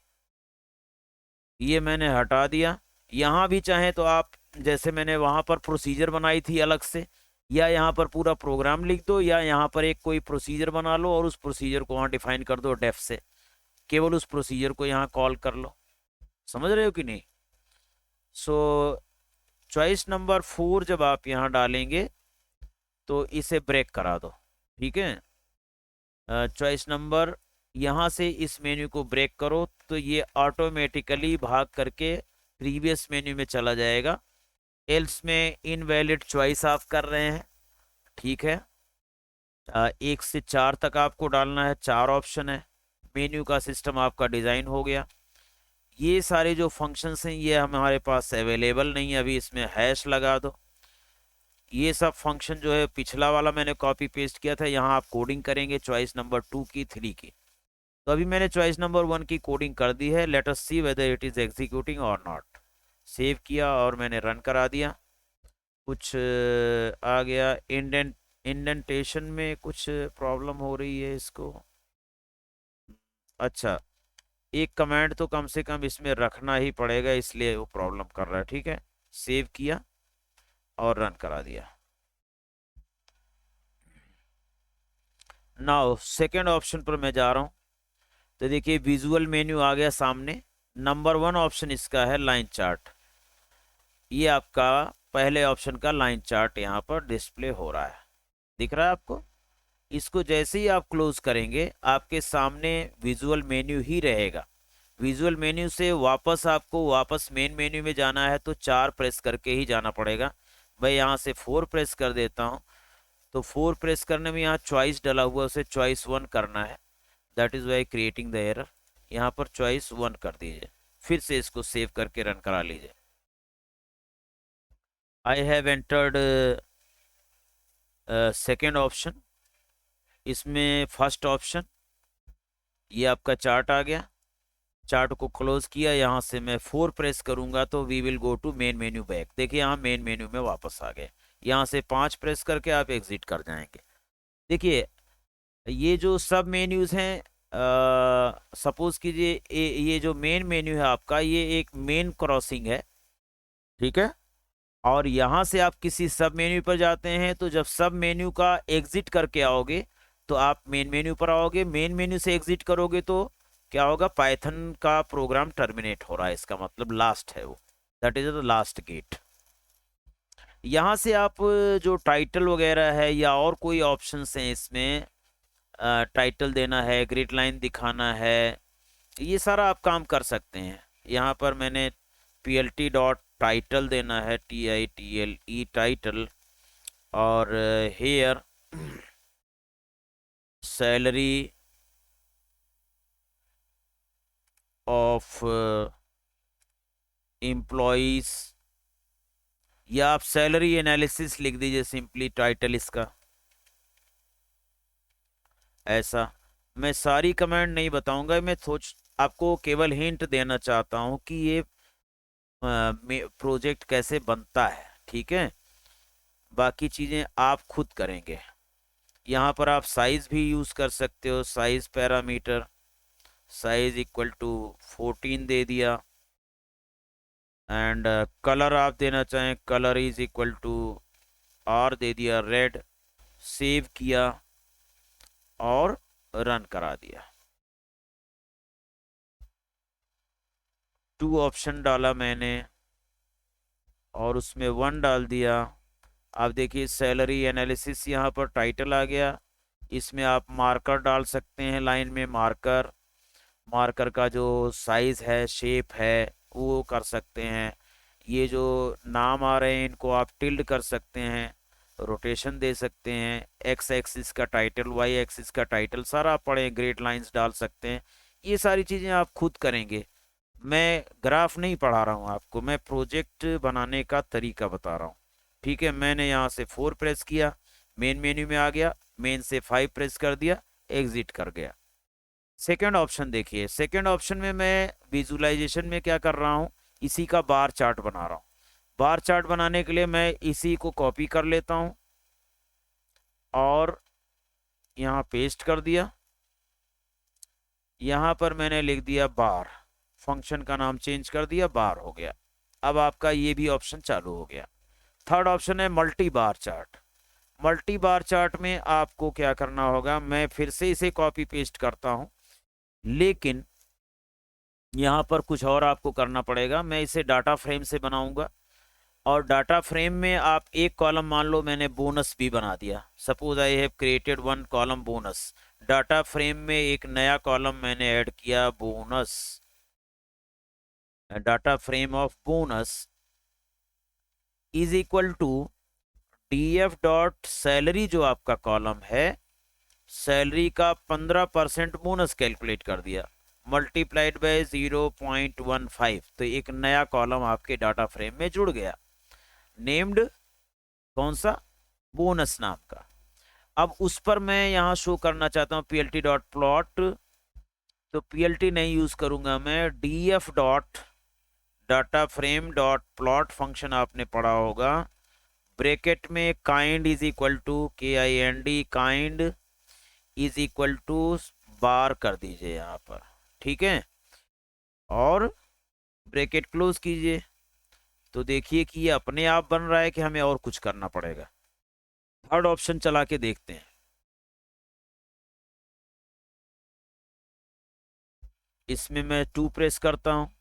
ये मैंने हटा दिया। यहाँ भी चाहें तो आप, जैसे मैंने वहाँ पर प्रोसीजर बनाई थी अलग से, या यहाँ पर पूरा प्रोग्राम लिख दो, या यहाँ पर एक कोई प्रोसीजर बना लो और उस प्रोसीजर को वहाँ डिफाइन कर दो डेफ से, केवल उस प्रोसीजर को यहाँ कॉल कर लो। समझ रहे हो कि नहीं? सो चॉइस नंबर 4 जब आप यहाँ डालेंगे तो इसे ब्रेक करा दो, ठीक है। चॉइस नंबर यहाँ से इस मेन्यू को ब्रेक करो तो ये ऑटोमेटिकली भाग करके प्रीवियस मेन्यू में चला जाएगा। एल्स में इनवैलिड चॉइस आप कर रहे हैं, ठीक है। 1 से 4 तक आपको डालना है, 4 ऑप्शन है। मेन्यू का सिस्टम आपका डिज़ाइन हो गया। ये सारे जो फंक्शंस हैं ये हमारे पास अवेलेबल नहीं है, अभी इसमें हैश लगा दो। ये सब फंक्शन जो है पिछला वाला मैंने कॉपी पेस्ट किया था, यहाँ आप कोडिंग करेंगे चॉइस नंबर 2 की, 3 की। तो अभी मैंने चॉइस नंबर 1 की कोडिंग कर दी है। Let us see whether it is executing और नॉट। सेव किया और मैंने रन करा दिया। कुछ आ गया, इंडेंटेशन में कुछ प्रॉब्लम हो रही है इसको। अच्छा, एक कमांड तो कम से कम इसमें रखना ही पड़ेगा, इसलिए वो प्रॉब्लम कर रहा है, ठीक है। सेव किया और रन करा दिया। नाउ सेकेंड ऑप्शन पर मैं जा रहा हूँ, तो देखिए विजुअल मेन्यू आ गया सामने। नंबर 1 ऑप्शन इसका है लाइन चार्ट। ये आपका पहले ऑप्शन का लाइन चार्ट यहाँ पर डिस्प्ले हो रहा है, दिख रहा है आपको? इसको जैसे ही आप क्लोज करेंगे आपके सामने विजुअल मेन्यू ही रहेगा। विजुअल मेन्यू से वापस मेन मेन्यू में जाना है तो 4 प्रेस करके ही जाना पड़ेगा। मैं यहाँ से 4 प्रेस कर देता हूँ। तो 4 प्रेस करने में यहाँ चॉइस डला हुआ उसे चॉइस 1 करना है। That is why creating the error. यहाँ पर चॉइस 1 कर दीजिए, फिर से इसको सेव करके रन करा लीजिए। I have entered second option. इसमें फर्स्ट ऑप्शन ये आपका चार्ट आ गया। चार्ट को क्लोज किया, यहाँ से मैं 4 प्रेस करूंगा तो we will go to main menu back. देखिए यहाँ मेन मेन्यू में वापस आ गए। यहाँ से 5 प्रेस करके आप एग्जिट कर जाएंगे। देखिए ये जो सब मेन्यूज हैं, सपोज कीजिए ये जो मेन मेन्यू है आपका, ये एक मेन क्रॉसिंग है, ठीक है। और यहाँ से आप किसी सब मेन्यू पर जाते हैं तो जब सब मेन्यू का एग्जिट करके आओगे तो आप मेन मेन्यू पर आओगे। मेन मेन्यू से एग्जिट करोगे तो क्या होगा, पाइथन का प्रोग्राम टर्मिनेट हो रहा है, इसका मतलब लास्ट है वो, that is the last gate. यहाँ से आप जो टाइटल वगैरह है या और कोई ऑप्शंस हैं इसमें, टाइटल देना है, ग्रिड लाइन दिखाना है, ये सारा आप काम कर सकते हैं। यहाँ पर मैंने plt डॉट टाइटल देना है, TITLE टाइटल, और हेयर सैलरी ऑफ एम्प्लॉइज, या आप सैलरी एनालिसिस लिख दीजिए सिंपली टाइटल इसका। ऐसा मैं सारी कमेंट नहीं बताऊंगा, मैं आपको केवल हिंट देना चाहता हूं कि ये प्रोजेक्ट कैसे बनता है, ठीक है। बाकी चीज़ें आप खुद करेंगे। यहाँ पर आप साइज भी यूज़ कर सकते हो, size parameter, size equal to 14 दे दिया। एंड कलर आप देना चाहें, colour is equal to R दे दिया, रेड। सेव किया और रन करा दिया। 2 ऑप्शन डाला मैंने और उसमें 1 डाल दिया। आप देखिए सैलरी एनालिसिस यहाँ पर टाइटल आ गया। इसमें आप मार्कर डाल सकते हैं, लाइन में मार्कर, मार्कर का जो साइज है, शेप है, वो कर सकते हैं। ये जो नाम आ रहे हैं इनको आप टिल्ड कर सकते हैं, रोटेशन दे सकते हैं, एक्स एक्सिस का टाइटल, वाई एक्सिस का टाइटल, सारा आप पढ़ें, ग्रेड लाइंस डाल सकते हैं। ये सारी चीज़ें आप खुद करेंगे। मैं ग्राफ नहीं पढ़ा रहा हूँ आपको, मैं प्रोजेक्ट बनाने का तरीका बता रहा हूँ, ठीक है। मैंने यहाँ से 4 प्रेस किया, मेन मेन्यू में आ गया, मेन से 5 प्रेस कर दिया, एग्जिट कर गया। सेकेंड ऑप्शन देखिए, सेकेंड ऑप्शन में मैं विजुअलाइजेशन में क्या कर रहा हूँ, इसी का बार चार्ट बना रहा हूँ। बार चार्ट बनाने के लिए मैं इसी को कॉपी कर लेता हूँ और यहाँ पेस्ट कर दिया। यहाँ पर मैंने लिख दिया बार, फंक्शन का नाम चेंज कर दिया, बार हो गया। अब आपका ये भी ऑप्शन चालू हो गया। थर्ड ऑप्शन है multi bar chart. Multi bar chart में आपको क्या करना होगा, मैं फिर से इसे कॉपी पेस्ट करता हूँ, लेकिन यहाँ पर कुछ और आपको करना पड़ेगा। मैं इसे डाटा फ्रेम से बनाऊंगा और डाटा फ्रेम में आप एक कॉलम, मान लो मैंने बोनस भी बना दिया, suppose I have created 1 column bonus. Data frame में एक नया कॉलम मैंने ऐड किया, bonus. Data frame of bonus is equal to DF dot salary, जो आपका कॉलम है, सैलरी का 15% बोनस कैलकुलेट कर दिया, मल्टीप्लाइड बाय 0.15। तो एक नया कॉलम आपके डाटा फ्रेम में जुड़ गया, नेम्ड कौन सा, बोनस नाम का। अब उस पर मैं यहाँ शो करना चाहता हूँ plt डॉट प्लॉट, तो plt नहीं यूज करूंगा मैं, df dot data frame dot plot function आपने पढ़ा होगा, ब्रैकेट में kind is equal to KIND, kind is equal to bar कर दीजिए यहाँ पर, ठीक है, और ब्रैकेट क्लोज कीजिए। तो देखिए कि ये अपने आप बन रहा है कि हमें और कुछ करना पड़ेगा। थर्ड ऑप्शन चला के देखते हैं। इसमें मैं 2 प्रेस करता हूँ,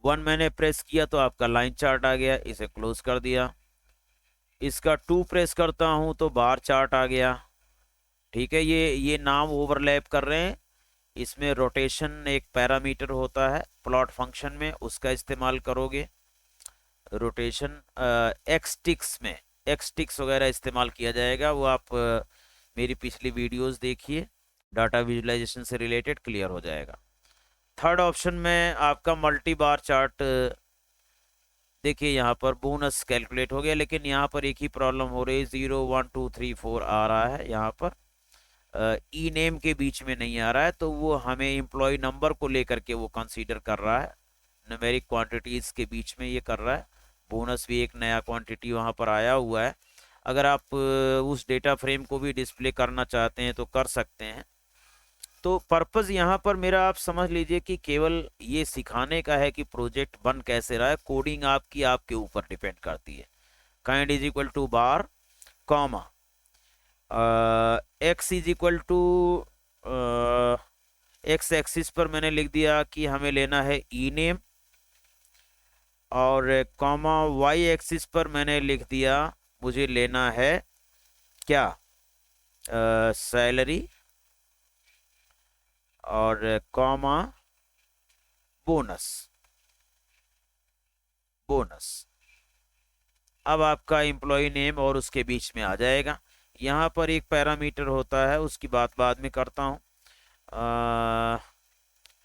1 मैंने प्रेस किया तो आपका लाइन चार्ट आ गया, इसे क्लोज कर दिया। इसका 2 प्रेस करता हूँ तो बार चार्ट आ गया, ठीक है, ये नाम ओवरलैप कर रहे हैं। इसमें रोटेशन एक पैरामीटर होता है प्लॉट फंक्शन में, उसका इस्तेमाल करोगे। रोटेशन एक्सटिक्स में एक्सटिक्स वगैरह इस्तेमाल किया जाएगा, वो आप मेरी पिछली वीडियोस देखिए, डाटा विजुअलाइजेशन से रिलेटेड क्लियर हो जाएगा। थर्ड ऑप्शन में आपका मल्टी बार चार्ट, देखिए यहाँ पर बोनस कैलकुलेट हो गया, लेकिन यहाँ पर एक ही प्रॉब्लम हो रही है, 0 1 2 3 4 आ रहा है यहाँ पर, ई नेम के बीच में नहीं आ रहा है, तो वो हमें एम्प्लॉय नंबर को लेकर के वो कंसीडर कर रहा है, न्यूमेरिक क्वांटिटीज के बीच में ये कर रहा है। बोनस भी एक नया क्वांटिटी वहाँ पर आया हुआ है। अगर आप उस डेटा फ्रेम को भी डिस्प्ले करना चाहते हैं तो कर सकते हैं। तो पर्पस यहाँ पर मेरा आप समझ लीजिए कि केवल ये सिखाने का है कि प्रोजेक्ट बन कैसे रहा है, कोडिंग आपकी आपके ऊपर डिपेंड करती है। Kind is equal to bar comma x is equal to x axis पर मैंने लिख दिया कि हमें लेना है ई नेम, और कॉमा वाई एक्सिस पर मैंने लिख दिया मुझे लेना है क्या, सैलरी, और कॉमा बोनस। बोनस अब आपका एम्प्लॉय नेम और उसके बीच में आ जाएगा। यहाँ पर एक पैरामीटर होता है, उसकी बात बाद में करता हूँ।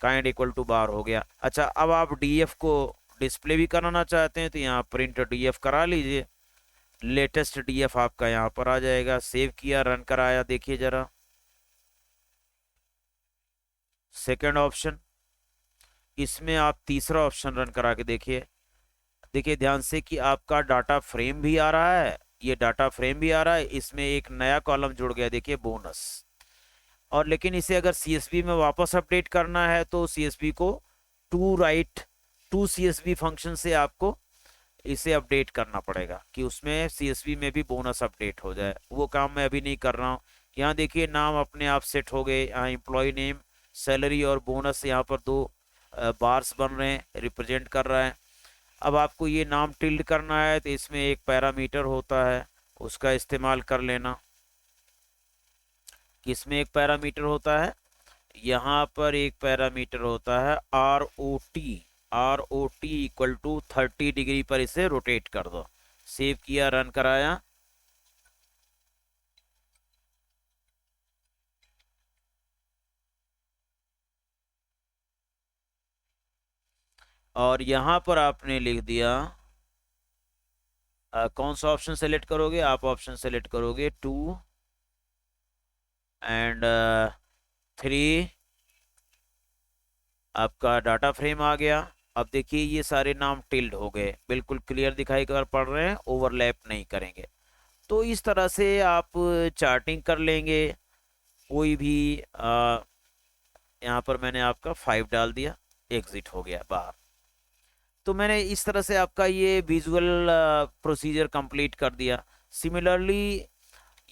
काइंड इक्वल टू बार हो गया। अच्छा, अब आप डीएफ को डिस्प्ले भी कराना चाहते हैं तो यहाँ प्रिंट डीएफ करा लीजिए। लेटेस्ट डीएफ आपका यहाँ पर आ जाएगा। सेव किया, रन कराया, देखिए जरा सेकंड ऑप्शन। इसमें आप तीसरा ऑप्शन रन करा के देखिए। देखिए ध्यान से कि आपका डाटा फ्रेम भी आ रहा है, ये डाटा फ्रेम भी आ रहा है, इसमें एक नया कॉलम जुड़ गया, देखिए बोनस। और लेकिन इसे अगर सीएसवी में वापस अपडेट करना है तो सीएसवी को to write to CSV function से आपको इसे अपडेट करना पड़ेगा कि उसमें सीएसवी में भी बोनस अपडेट हो जाए। वो काम मैं अभी नहीं कर रहा हूँ। यहाँ देखिए नाम अपने आप सेट हो गए, यहाँ एम्प्लॉय नेम, सैलरी और बोनस, यहाँ पर दो बार्स बन रहे हैं, रिप्रेजेंट कर रहा है। अब आपको ये नाम टिल्ड करना है तो इसमें एक पैरामीटर होता है, उसका इस्तेमाल कर लेना। किसमें एक पैरामीटर होता है, यहाँ पर एक पैरामीटर होता है ROT इक्वल टू 30 डिग्री पर इसे रोटेट कर दो। सेव किया, रन कराया। और यहाँ पर आपने लिख दिया, कौन सा ऑप्शन सेलेक्ट करोगे आप, ऑप्शन सेलेक्ट करोगे 2 एंड 3। आपका डाटा फ्रेम आ गया। अब देखिए ये सारे नाम टिल्ड हो गए, बिल्कुल क्लियर दिखाई कर पड़ रहे हैं, ओवरलैप नहीं करेंगे। तो इस तरह से आप चार्टिंग कर लेंगे। कोई भी यहाँ पर मैंने आपका 5 डाल दिया, एग्जिट हो गया बाहर। तो मैंने इस तरह से आपका ये विजुअल प्रोसीजर कंप्लीट कर दिया। Similarly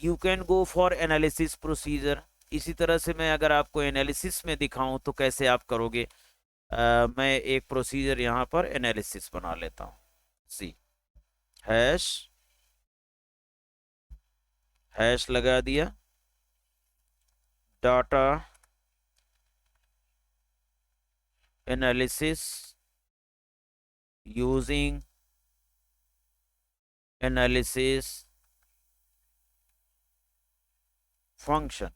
you can go for analysis procedure. इसी तरह से मैं अगर आपको एनालिसिस में दिखाऊं तो कैसे आप करोगे, मैं एक प्रोसीजर यहाँ पर एनालिसिस बना लेता हूँ। सी हैश हैश लगा दिया, data analysis using analysis function.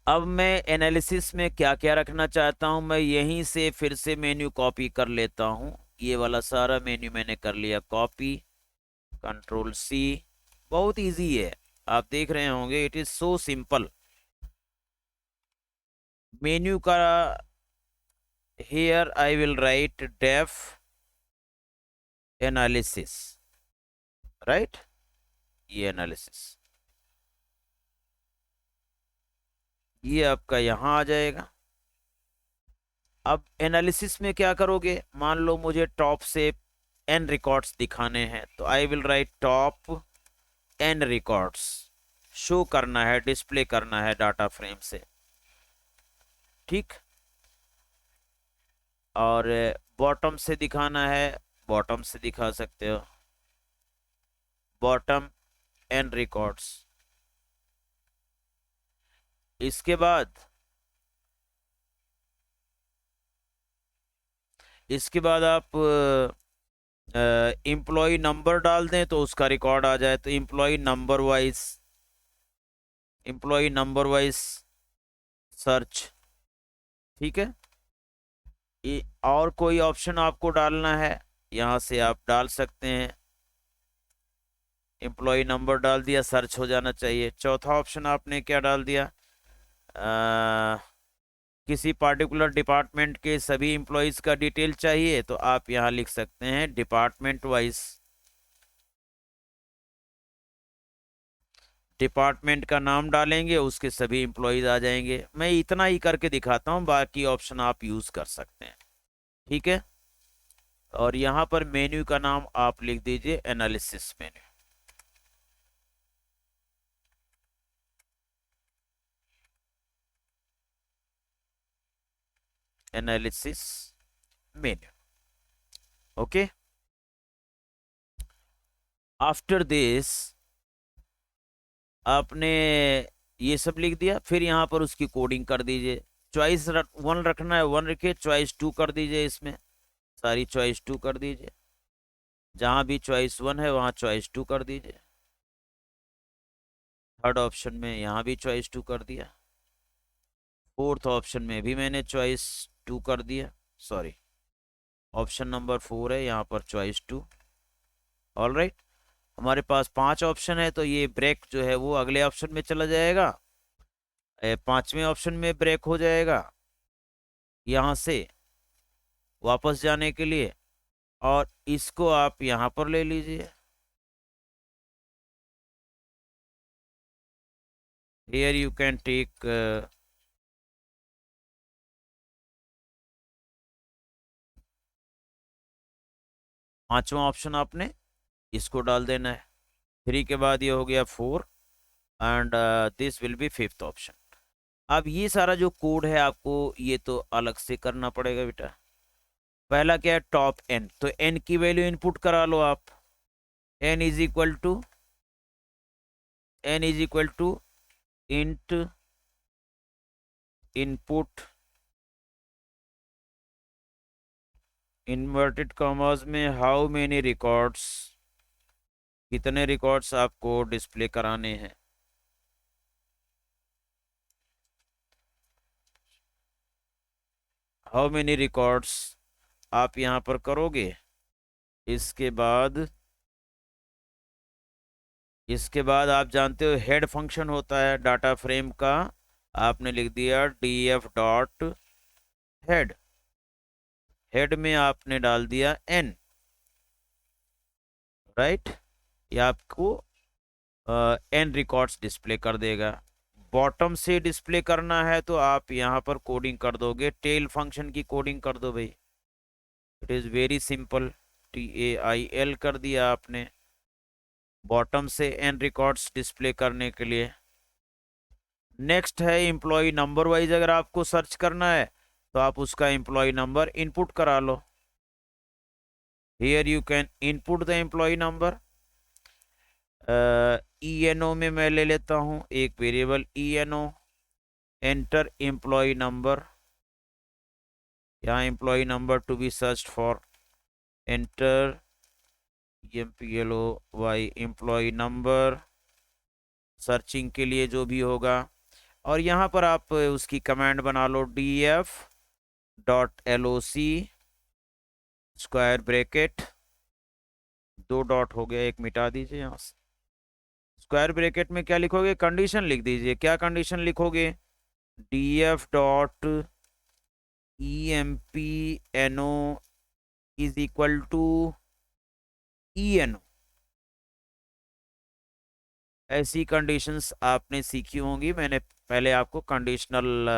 अब मैं एनालिसिस में क्या क्या रखना चाहता हूं, मैं यहीं से फिर से मेन्यू कॉपी कर लेता हूं। ये वाला सारा मेन्यू मैंने कर लिया कॉपी, कंट्रोल सी। बहुत इजी है, आप देख रहे होंगे, it is so simple. Menu का here I will write def analysis, right, ये एनालिसिस, ये आपका यहाँ आ जाएगा। अब एनालिसिस में क्या करोगे, मान लो मुझे टॉप से n रिकॉर्ड्स दिखाने हैं तो आई will right top n records, show करना है, डिस्प्ले करना है डाटा फ्रेम से, ठीक। और बॉटम से दिखाना है बॉटम से दिखा सकते हो, बॉटम एंड रिकॉर्ड्स। इसके बाद आप एम्प्लॉय नंबर डाल दें तो उसका रिकॉर्ड आ जाए। तो एम्प्लॉय नंबर वाइज सर्च, ठीक है। और कोई ऑप्शन आपको डालना है, यहाँ से आप डाल सकते हैं। एम्प्लॉय नंबर डाल दिया, सर्च हो जाना चाहिए। चौथा ऑप्शन आपने क्या डाल दिया, किसी पार्टिकुलर डिपार्टमेंट के सभी एम्प्लॉयज़ का डिटेल चाहिए, तो आप यहाँ लिख सकते हैं डिपार्टमेंट वाइज। डिपार्टमेंट का नाम डालेंगे, उसके सभी एम्प्लॉयज़ आ जाएंगे। मैं इतना ही करके दिखाता हूँ, बाकी ऑप्शन आप यूज़ कर सकते हैं, ठीक है। और यहाँ पर मेन्यू का नाम आप लिख दीजिए analysis menu. Analysis menu, okay. After this आपने ये सब लिख दिया, फिर यहाँ पर उसकी कोडिंग कर दीजिए। चॉइस 1 रखना है 1 रखिए, चॉइस 2 कर दीजिए, इसमें सारी चॉइस 2 कर दीजिए। जहाँ भी चॉइस 1 है वहाँ चॉइस 2 कर दीजिए। थर्ड ऑप्शन में यहाँ भी चॉइस 2 कर दिया। फोर्थ ऑप्शन में भी मैंने चॉइस 2 कर दिया, सॉरी ऑप्शन नंबर 4 है, यहाँ पर चॉइस 2। ऑल राइट, हमारे पास 5 ऑप्शन है, तो ये ब्रेक जो है वो अगले ऑप्शन में चला जाएगा। 5वें ऑप्शन में ब्रेक हो जाएगा यहाँ से वापस जाने के लिए, और इसको आप यहाँ पर ले लीजिए। here you can take 5वां ऑप्शन आपने इसको डाल देना है। 3 के बाद ये हो गया 4, and this will be 5th option. अब ये सारा जो कोड है आपको ये तो अलग से करना पड़ेगा बेटा। पहला क्या है, टॉप एन, तो एन की वैल्यू इनपुट करा लो आप। N is equal to int input inverted commas में हाउ मेनी रिकॉर्ड्स, कितने रिकॉर्ड्स आपको डिस्प्ले कराने हैं। हाउ मेनी रिकॉर्ड्स आप यहाँ पर करोगे। इसके बाद आप जानते हो हेड फंक्शन होता है डाटा फ्रेम का, आपने लिख दिया df डॉट हेड। हेड में आपने डाल दिया n, राइट। ये आपको n रिकॉर्ड्स डिस्प्ले कर देगा। बॉटम से डिस्प्ले करना है तो आप यहाँ पर कोडिंग कर दोगे, टेल फंक्शन की कोडिंग कर दो भाई। It is very simple, TAIL कर दिया आपने बॉटम से n रिकॉर्ड्स डिस्प्ले करने के लिए। नेक्स्ट है एम्प्लॉय नंबर वाइज, अगर आपको सर्च करना है तो आप उसका एम्प्लॉय नंबर इनपुट करा लो। Here you can input the employee number. ENO में मैं ले लेता हूँ एक variable ENO, enter employee number. यहाँ employee number to be search for, enter EMPLOY employee number, searching के लिए जो भी होगा। और यहाँ पर आप उसकी कमांड बना लो df dot LOC square bracket, 2 dot हो गया, एक मिटा दीजिए यहाँ से। स्क्वायर ब्रैकेट में क्या लिखोगे, कंडीशन लिख दीजिए। क्या कंडीशन लिखोगे, df dot EMPNO is equal to ENO। ऐसी कंडीशंस आपने सीखी होंगी, मैंने पहले आपको कंडीशनल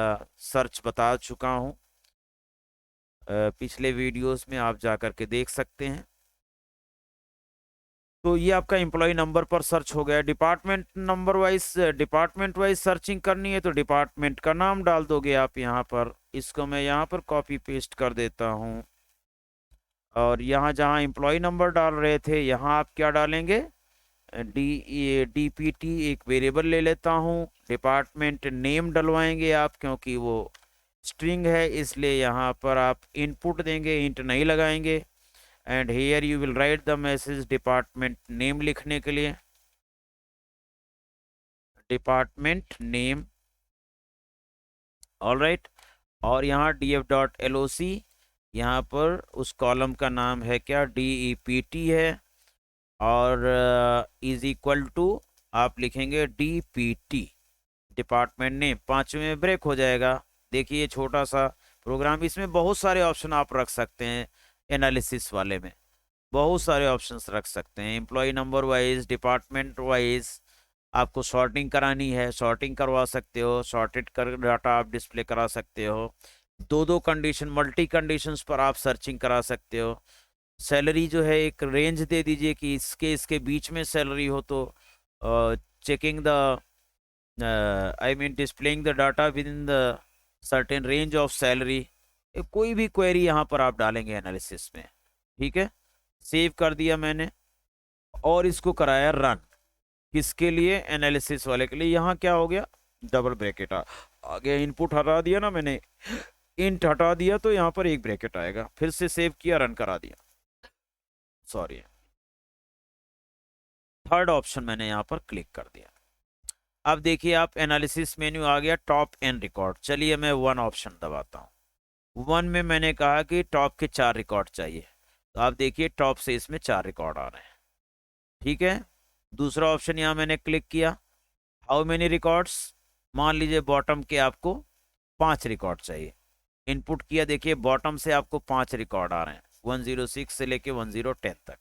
सर्च बता चुका हूँ, पिछले वीडियोस में आप जा कर के देख सकते हैं। तो ये आपका एम्प्लॉय नंबर पर सर्च हो गया। डिपार्टमेंट वाइज सर्चिंग करनी है तो डिपार्टमेंट का नाम डाल दोगे आप यहाँ पर। इसको मैं यहाँ पर कॉपी पेस्ट कर देता हूँ, और यहाँ जहाँ एम्प्लॉय नंबर डाल रहे थे यहाँ आप क्या डालेंगे, DPT एक वेरिएबल ले लेता हूँ, डिपार्टमेंट नेम डलवाएंगे आप क्योंकि वो स्ट्रिंग है इसलिए यहाँ पर आप इनपुट देंगे, इंट नहीं लगाएंगे। And here you will write the message department name लिखने के लिए, डिपार्टमेंट नेम, ऑल राइट। और यहाँ df.loc, यहाँ पर उस कॉलम का नाम है क्या, DEPT है, और इज इक्वल टू आप लिखेंगे DPT, डिपार्टमेंट नेम। पांचवें में ब्रेक हो जाएगा। देखिए छोटा सा प्रोग्राम, इसमें बहुत सारे ऑप्शन आप रख सकते हैं। एनालिसिस वाले में बहुत सारे ऑप्शंस रख सकते हैं, employee number wise, department wise. आपको सॉर्टिंग करानी है सॉर्टिंग करवा सकते हो, सॉर्टेड कर डाटा आप डिस्प्ले करा सकते हो। दो दो कंडीशन, मल्टी कंडीशंस पर आप सर्चिंग करा सकते हो। सैलरी जो है एक रेंज दे दीजिए कि इसके इसके बीच में सैलरी हो तो checking the, I mean displaying the data with in the certain range of salary. कोई भी क्वेरी यहाँ पर आप डालेंगे एनालिसिस में, ठीक है। सेव कर दिया मैंने और इसको कराया रन। किसके लिए, एनालिसिस वाले के लिए। यहाँ क्या हो गया, डबल ब्रैकेट आ गया। इनपुट हटा दिया ना मैंने, इंट हटा दिया तो यहाँ पर एक ब्रैकेट आएगा। फिर से सेव किया, रन करा दिया, सॉरी। थर्ड ऑप्शन मैंने यहाँ पर क्लिक कर दिया। अब देखिए आप एनालिसिस मेन्यू आ गया, टॉप एन रिकॉर्ड। चलिए मैं वन ऑप्शन दबाता हूँ। वन में मैंने कहा कि टॉप के 4 रिकॉर्ड चाहिए, तो आप देखिए टॉप से इसमें 4 रिकॉर्ड आ रहे हैं, ठीक है। दूसरा ऑप्शन यहाँ मैंने क्लिक किया, हाउ मेनी रिकॉर्ड्स, मान लीजिए बॉटम के आपको 5 रिकॉर्ड चाहिए। इनपुट किया, देखिए बॉटम से आपको 5 रिकॉर्ड आ रहे हैं, 106 से लेके 1010 तक।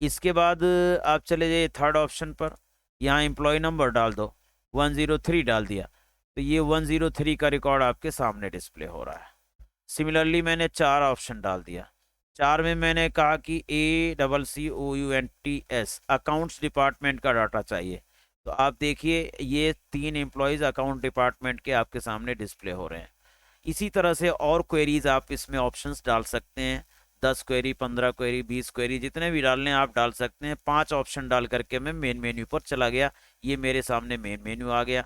इसके बाद आप चले जाइए थर्ड ऑप्शन पर, यहाँ एम्प्लॉय नंबर डाल दो, 103 डाल दिया तो ये 103 का रिकॉर्ड आपके सामने डिस्प्ले हो रहा है। सिमिलरली मैंने 4 ऑप्शन डाल दिया। 4 में मैंने कहा कि ACCOUNTS अकाउंट्स डिपार्टमेंट का डाटा चाहिए, तो आप देखिए ये 3 एम्प्लॉयज़ अकाउंट डिपार्टमेंट के आपके सामने डिस्प्ले हो रहे हैं। इसी तरह से और क्वेरीज आप इसमें ऑप्शंस डाल सकते हैं, 10 क्वेरी, 15 क्वेरी, 20 क्वेरी, जितने भी डालने आप डाल सकते हैं। 5 ऑप्शन डाल करके मैं मेन मेन्यू पर चला गया, ये मेरे सामने मेन मेन्यू आ गया।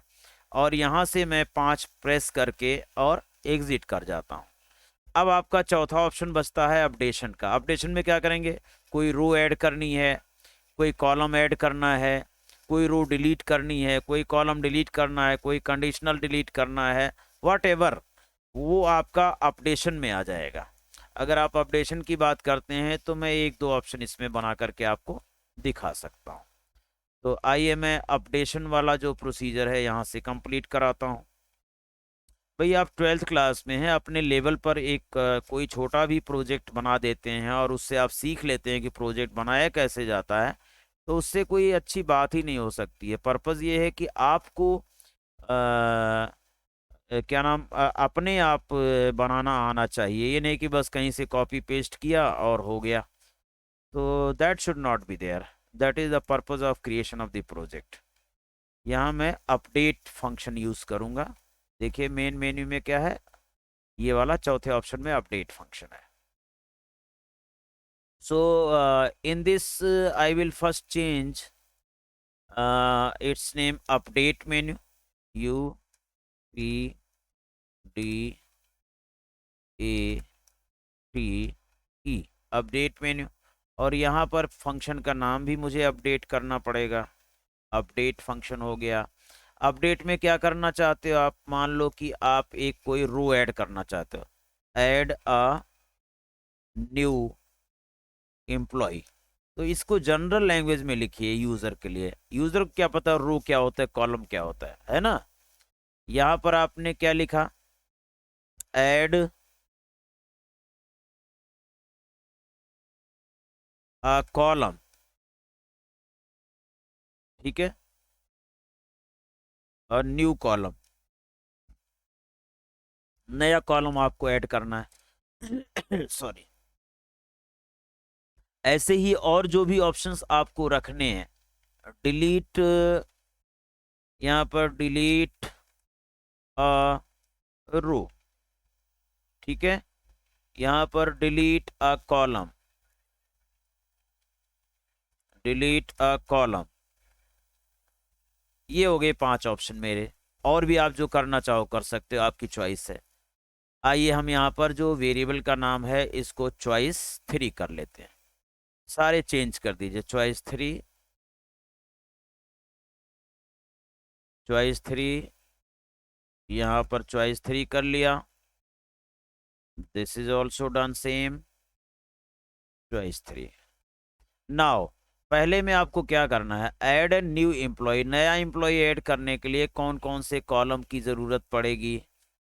और यहाँ से मैं 5 प्रेस करके और एग्जिट कर जाता हूँ। अब आपका चौथा ऑप्शन बचता है अपडेशन का। अपडेशन में क्या करेंगे, कोई रो ऐड करनी है, कोई कॉलम ऐड करना है, कोई रो डिलीट करनी है, कोई कॉलम डिलीट करना है, कोई कंडीशनल डिलीट करना है, वट एवर, वो आपका अपडेशन में आ जाएगा। अगर आप अपडेशन की बात करते हैं तो मैं एक दो ऑप्शन इसमें बना करके आपको दिखा सकता हूँ। तो आइए मैं अपडेशन वाला जो प्रोसीजर है यहाँ से कंप्लीट कराता हूँ। भाई आप 12th क्लास में हैं, अपने लेवल पर एक कोई छोटा भी प्रोजेक्ट बना देते हैं और उससे आप सीख लेते हैं कि प्रोजेक्ट बनाया कैसे जाता है, तो उससे कोई अच्छी बात ही नहीं हो सकती है। पर्पज़ ये है कि आपको क्या नाम, अपने आप बनाना आना चाहिए। ये नहीं कि बस कहीं से कॉपी पेस्ट किया और हो गया, तो that should not be there. That is the purpose of creation of the project. यहाँ मैं अपडेट फंक्शन यूज़ करूँगा। देखिए मेन मेन्यू में क्या है, ये वाला चौथे ऑप्शन में अपडेट फंक्शन है। So in this I will first change its name update menu, UPDATE, update menu. और यहाँ पर फंक्शन का नाम भी मुझे अपडेट करना पड़ेगा। अपडेट फंक्शन हो गया। अपडेट में क्या करना चाहते हो आप, मान लो कि आप एक कोई रो ऐड करना चाहते हो, ऐड अ न्यू एम्प्लॉय, तो इसको जनरल लैंग्वेज में लिखिए यूजर के लिए। यूजर को क्या पता रो क्या होता है, कॉलम क्या होता है ना। यहाँ पर आपने क्या लिखा, ऐड अ कॉलम, ठीक है, और न्यू कॉलम, नया कॉलम आपको ऐड करना है। सॉरी। ऐसे ही और जो भी ऑप्शंस आपको रखने हैं, डिलीट, यहाँ पर डिलीट अ रो, ठीक है, यहाँ पर delete a column, delete a column. ये हो गए 5 ऑप्शन मेरे। और भी आप जो करना चाहो कर सकते हो, आपकी चॉइस है। आइए हम यहाँ पर जो वेरिएबल का नाम है इसको चॉइस 3 कर लेते हैं। सारे चेंज कर दीजिए, चॉइस 3, चॉइस 3, यहाँ पर चॉइस 3 कर लिया। This is also done same, choice 3। Now पहले में आपको क्या करना है, ऐड ए न्यू एम्प्लॉय। नया एम्प्लॉय ऐड करने के लिए कौन कौन से कॉलम की ज़रूरत पड़ेगी।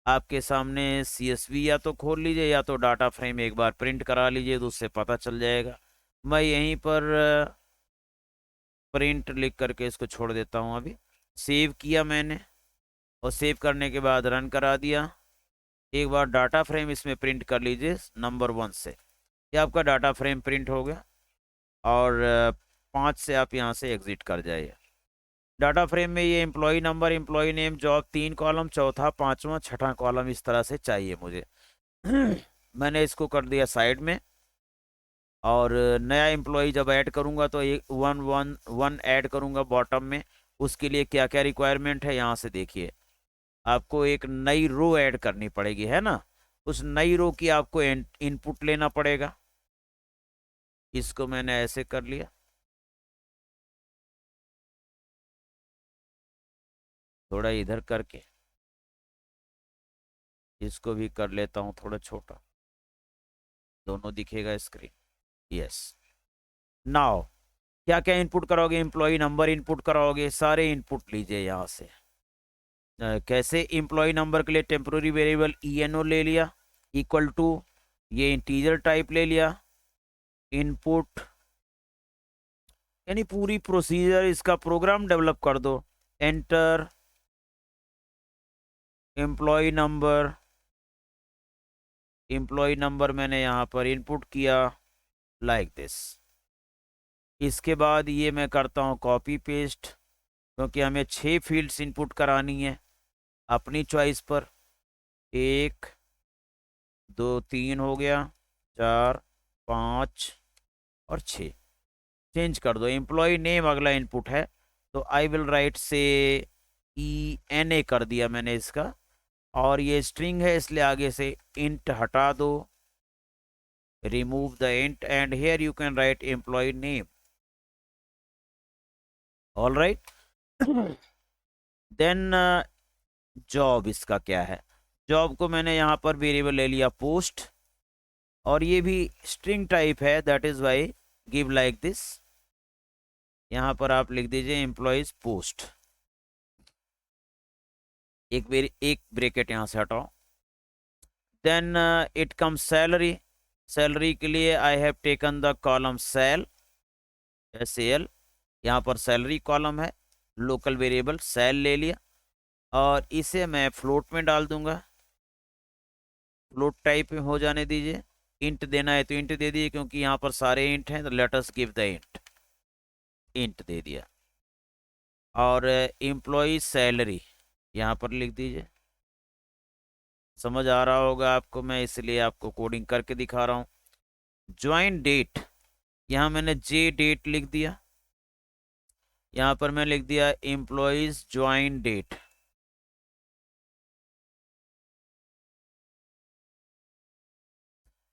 आपके सामने CSV या तो खोल लीजिए या तो डाटा फ्रेम एक बार प्रिंट करा लीजिए, तो उससे पता चल जाएगा। मैं यहीं पर प्रिंट लिख करके इसको छोड़ देता हूँ। अभी सेव किया मैंने, और सेव करने के बाद रन करा दिया। एक बार डाटा फ्रेम इसमें प्रिंट कर लीजिए नंबर 1 से। ये आपका डाटा फ्रेम प्रिंट हो गया। और 5 से आप यहाँ से एग्जिट कर जाइए। डाटा फ्रेम में ये employee number, employee name, job 3 column, चौथा, पांचवा, छठा कॉलम इस तरह से चाहिए मुझे। मैंने इसको कर दिया साइड में। और नया एम्प्लॉय जब ऐड करूंगा तो एक वन वन वन ऐड करूंगा बॉटम में। उसके लिए क्या क्या रिक्वायरमेंट है यहाँ से देखिए। आपको एक नई रो ऐड करनी पड़ेगी, है ना। उस नई रो की आपको इनपुट लेना पड़ेगा। इसको मैंने ऐसे कर लिया। थोड़ा इधर करके इसको भी कर लेता हूँ थोड़ा छोटा, दोनों दिखेगा स्क्रीन। यस। नाउ क्या क्या इनपुट करोगे, एम्प्लॉय नंबर इनपुट करोगे, सारे इनपुट लीजिए यहाँ से। कैसे, एम्प्लॉय नंबर के लिए टेम्पोररी वेरिएबल ENO ले लिया, इक्वल टू, ये इंटीजर टाइप ले लिया, इनपुट, यानी पूरी प्रोसीजर इसका प्रोग्राम डेवलप कर दो। Enter employee number, employee number मैंने यहाँ पर इनपुट किया लाइक दिस। इसके बाद ये मैं करता हूँ कॉपी पेस्ट, क्योंकि हमें 6 फील्ड्स इनपुट करानी है अपनी चॉइस पर। 1 2 3 हो गया, 4 5 और 6। चेंज कर दो। एम्प्लॉय नेम अगला इनपुट है, तो आई विल राइट से ENA कर दिया मैंने इसका। और ये स्ट्रिंग है इसलिए आगे से इंट हटा दो, remove the int, and here you can write employee name. All right. Then job इसका क्या है, जॉब को मैंने यहाँ पर वेरिएबल ले लिया पोस्ट, और ये भी स्ट्रिंग टाइप है, that is why give like this. यहाँ पर आप लिख दीजिए एम्प्लॉयज पोस्ट, एक ब्रेकेट यहाँ से हटाओ। Then it comes salary. Salary के लिए I have taken the column sal, SAL। यहाँ पर सैलरी कॉलम है, लोकल वेरिएबल सेल ले लिया, और इसे मैं फ्लोट में डाल दूंगा। फ्लोट टाइप में हो जाने दीजिए। इंट देना है तो इंट दे दीजिए, क्योंकि यहाँ पर सारे इंट हैं, तो let us give the int. Int दे दिया। और एम्प्लॉय सैलरी यहाँ पर लिख दीजिए। समझ आ रहा होगा आपको, मैं इसलिए आपको कोडिंग करके दिखा रहा हूँ। ज्वाइन डेट, यहाँ मैंने J डेट लिख दिया। यहाँ पर मैं लिख दिया एम्प्लॉयज ज्वाइन डेट।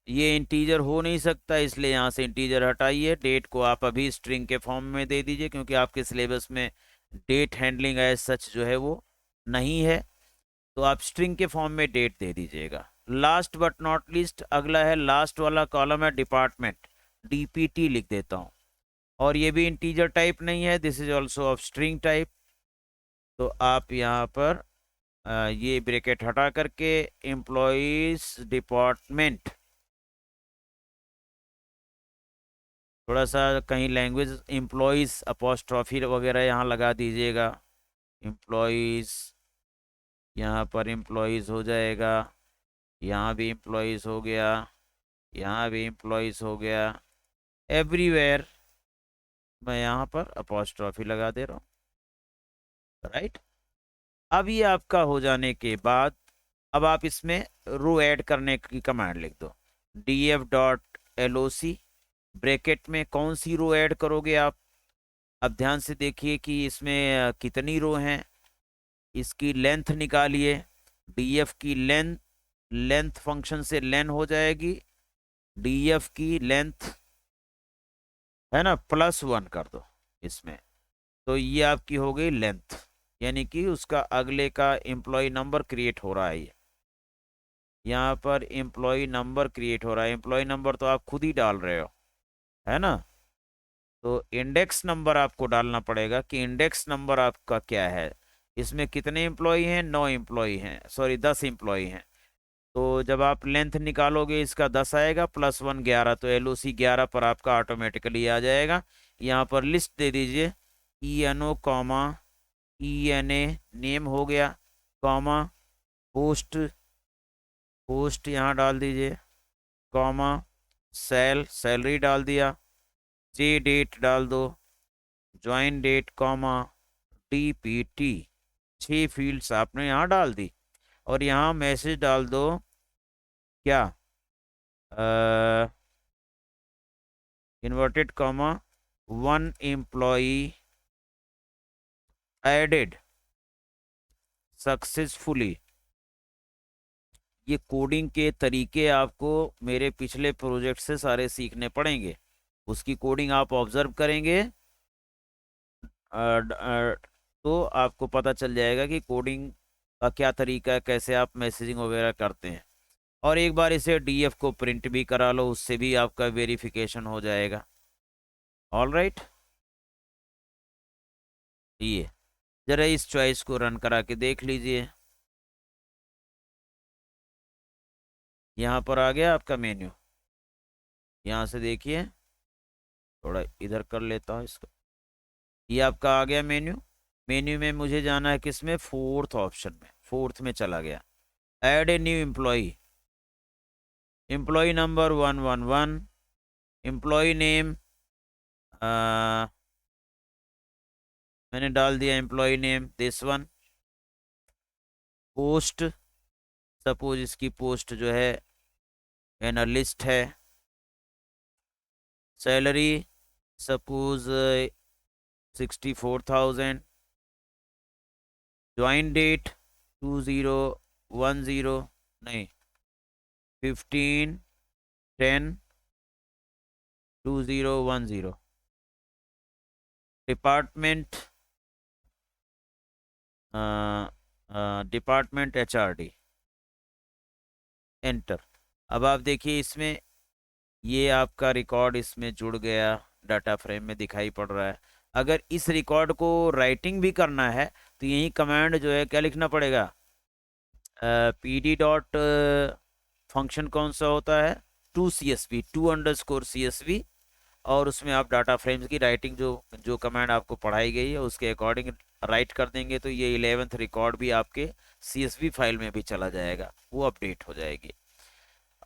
ये इंटीजर हो नहीं सकता, इसलिए यहाँ से इंटीजर हटाइए। डेट को आप अभी स्ट्रिंग के फॉर्म में दे दीजिए, क्योंकि आपके सिलेबस में डेट हैंडलिंग एज सच जो है वो नहीं है, तो आप स्ट्रिंग के फॉर्म में डेट दे दीजिएगा। लास्ट बट नॉट लीस्ट, अगला है लास्ट वाला कॉलम है डिपार्टमेंट, DPT लिख देता हूँ। और ये भी इंटीजर टाइप नहीं है, this is also of string type. तो आप यहाँ पर ये ब्रैकेट हटा करके एम्प्लॉयज डिपार्टमेंट, थोड़ा सा कहीं लैंग्वेज एम्प्लॉयज अपोस्ट्रॉफी वगैरह यहाँ लगा दीजिएगा। एम्प्लॉयज, यहाँ पर एम्प्लॉयज हो जाएगा, यहाँ भी एम्प्लॉयज हो गया, यहाँ भी एम्प्लॉयज हो गया। एवरीवेयर मैं यहाँ पर अपोस्ट्रॉफी लगा दे रहा हूँ, राइट। अब ये आपका हो जाने के बाद, अब आप इसमें रो ऐड करने की कमांड लिख दो। df.loc ब्रैकेट में कौन सी रो ऐड करोगे आप, अब ध्यान से देखिए कि इसमें कितनी रो हैं, इसकी लेंथ निकालिए। डीएफ की लेंथ, लेंथ फंक्शन से लेन हो जाएगी, डीएफ की लेंथ है ना +1 कर दो इसमें, तो ये आपकी हो गई लेंथ, यानी कि उसका अगले का एम्प्लॉय नंबर क्रिएट हो रहा है। ये यहाँ पर एम्प्लॉय नंबर क्रिएट हो रहा है, एम्प्लॉय नंबर तो आप खुद ही डाल रहे हो, है ना। तो इंडेक्स नंबर आपको डालना पड़ेगा कि इंडेक्स नंबर आपका क्या है। इसमें कितने एम्प्लॉय हैं, 9 एम्प्लॉय हैं, सॉरी 10 एम्प्लॉय हैं। तो जब आप लेंथ निकालोगे इसका 10 आएगा, +1 11, तो एलओसी 11 पर आपका ऑटोमेटिकली आ जाएगा। यहाँ पर लिस्ट दे दीजिए, ENO कॉमा ENA नेम हो गया, कॉमा पोस्ट, पोस्ट यहाँ डाल दीजिए, कॉमा सैलरी डाल दिया, जे डेट डाल दो, join date, comma DPT। 6 fields आपने यहाँ डाल दी। और यहाँ मैसेज डाल दो क्या, inverted comma 1 employee added successfully. ये कोडिंग के तरीके आपको मेरे पिछले प्रोजेक्ट से सारे सीखने पड़ेंगे, उसकी कोडिंग आप ऑब्जर्व करेंगे, तो आपको पता चल जाएगा कि कोडिंग का क्या तरीका है, कैसे आप मैसेजिंग वगैरह करते हैं। और एक बार इसे डीएफ को प्रिंट भी करा लो, उससे भी आपका वेरिफिकेशन हो जाएगा। ऑल राइट, ये जरा इस चॉइस को रन करा के देख लीजिए। यहाँ पर आ गया आपका मेन्यू, यहाँ से देखिए, थोड़ा इधर कर लेता हूँ इसको, ये आपका आ गया मेन्यू। मेन्यू में मुझे जाना है किसमें, फोर्थ ऑप्शन में, फोर्थ में चला गया। Add a new employee, employee number 111, employee name मैंने डाल दिया employee name this one. Post, suppose इसकी पोस्ट जो है एनालिस्ट है। Salary suppose 64,000। ज्वाइन डेट 2010, नहीं 15/10/2010। Department department HRD, enter. अब आप देखिए इसमें ये आपका रिकॉर्ड इसमें जुड़ गया, डाटा फ्रेम में दिखाई पड़ रहा है। अगर इस रिकॉर्ड को राइटिंग भी करना है तो यही कमांड जो है क्या लिखना पड़ेगा, PD डॉट फंक्शन कौन सा होता है, 2CSV, 2_CSV, और उसमें आप डाटा फ्रेम्स की राइटिंग जो जो कमांड आपको पढ़ाई गई है उसके अकॉर्डिंग राइट कर देंगे, तो ये 11th रिकॉर्ड भी आपके CSV फाइल में भी चला जाएगा, वो अपडेट हो जाएगी।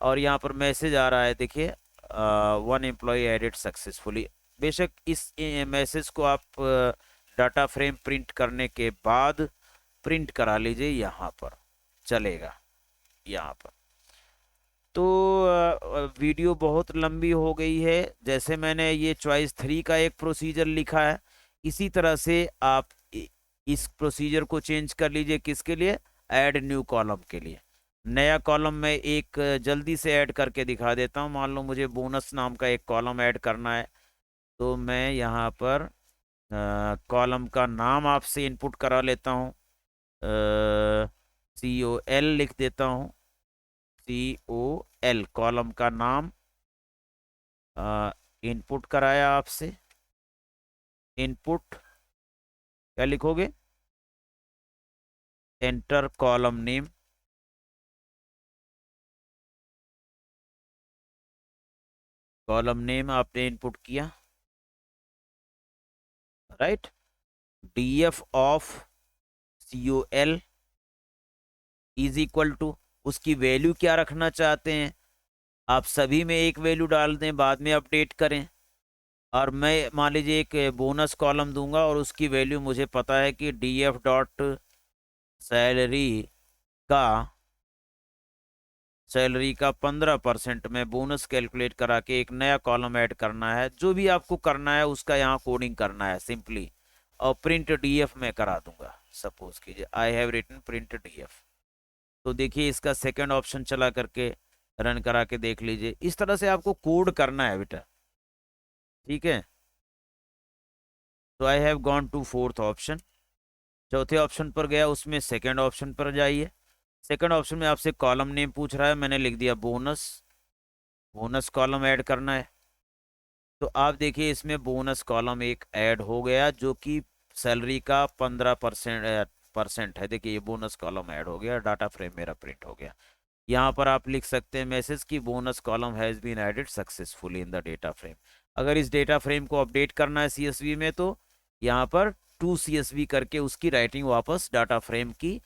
और यहाँ पर मैसेज आ रहा है देखिए, 1 एम्प्लॉय एडेड सक्सेसफुली। बेशक इस मैसेज को आप डाटा फ्रेम प्रिंट करने के बाद प्रिंट करा लीजिए, यहाँ पर चलेगा, यहाँ पर। तो वीडियो बहुत लंबी हो गई है, जैसे मैंने ये चॉइस 3 का एक प्रोसीजर लिखा है, इसी तरह से आप इस प्रोसीजर को चेंज कर लीजिए, किसके लिए, ऐड न्यू कॉलम के लिए। नया कॉलम में एक जल्दी से ऐड करके दिखा देता हूँ। मान लो मुझे बोनस नाम का एक कॉलम ऐड करना है, तो मैं यहाँ पर कॉलम का नाम आपसे इनपुट करा लेता हूँ, COL लिख देता हूँ, COL कॉलम का नाम इनपुट कराया आपसे। इनपुट क्या लिखोगे, enter column name, column name आपने इनपुट किया, right. DF of COL is equal to, उसकी वैल्यू क्या रखना चाहते हैं, आप सभी में एक वैल्यू डाल दें, बाद में अपडेट करें। और मैं मान लीजिए एक बोनस कॉलम दूंगा और उसकी वैल्यू मुझे पता है कि DF डॉट सैलरी का सैलरी का 15% में बोनस कैलकुलेट करा के एक नया कॉलम ऐड करना है। जो भी आपको करना है उसका यहाँ कोडिंग करना है सिंपली, और प्रिंट डीएफ में करा दूंगा। सपोज कीजिए I have written print DF, तो देखिए इसका सेकंड ऑप्शन चला करके रन करा के देख लीजिए। इस तरह से आपको कोड करना है बेटा, ठीक है। तो I have gone to fourth option, चौथे ऑप्शन पर गया, उसमें सेकंड ऑप्शन पर जाइए। सेकंड ऑप्शन में आपसे कॉलम नेम पूछ रहा है, मैंने लिख दिया बोनस। बोनस कॉलम ऐड करना है, तो आप देखिए इसमें बोनस कॉलम एक ऐड हो गया जो कि सैलरी का 15% है। देखिए ये बोनस कॉलम ऐड हो गया, डाटा फ्रेम मेरा प्रिंट हो गया। यहाँ पर आप लिख सकते हैं मैसेज कि bonus column has been added successfully in the data frame. अगर इस डेटा फ्रेम को अपडेट करना है सीएसवी में, तो यहाँ पर टू सीएसवी करके उसकी राइटिंग वापस डाटा फ्रेम की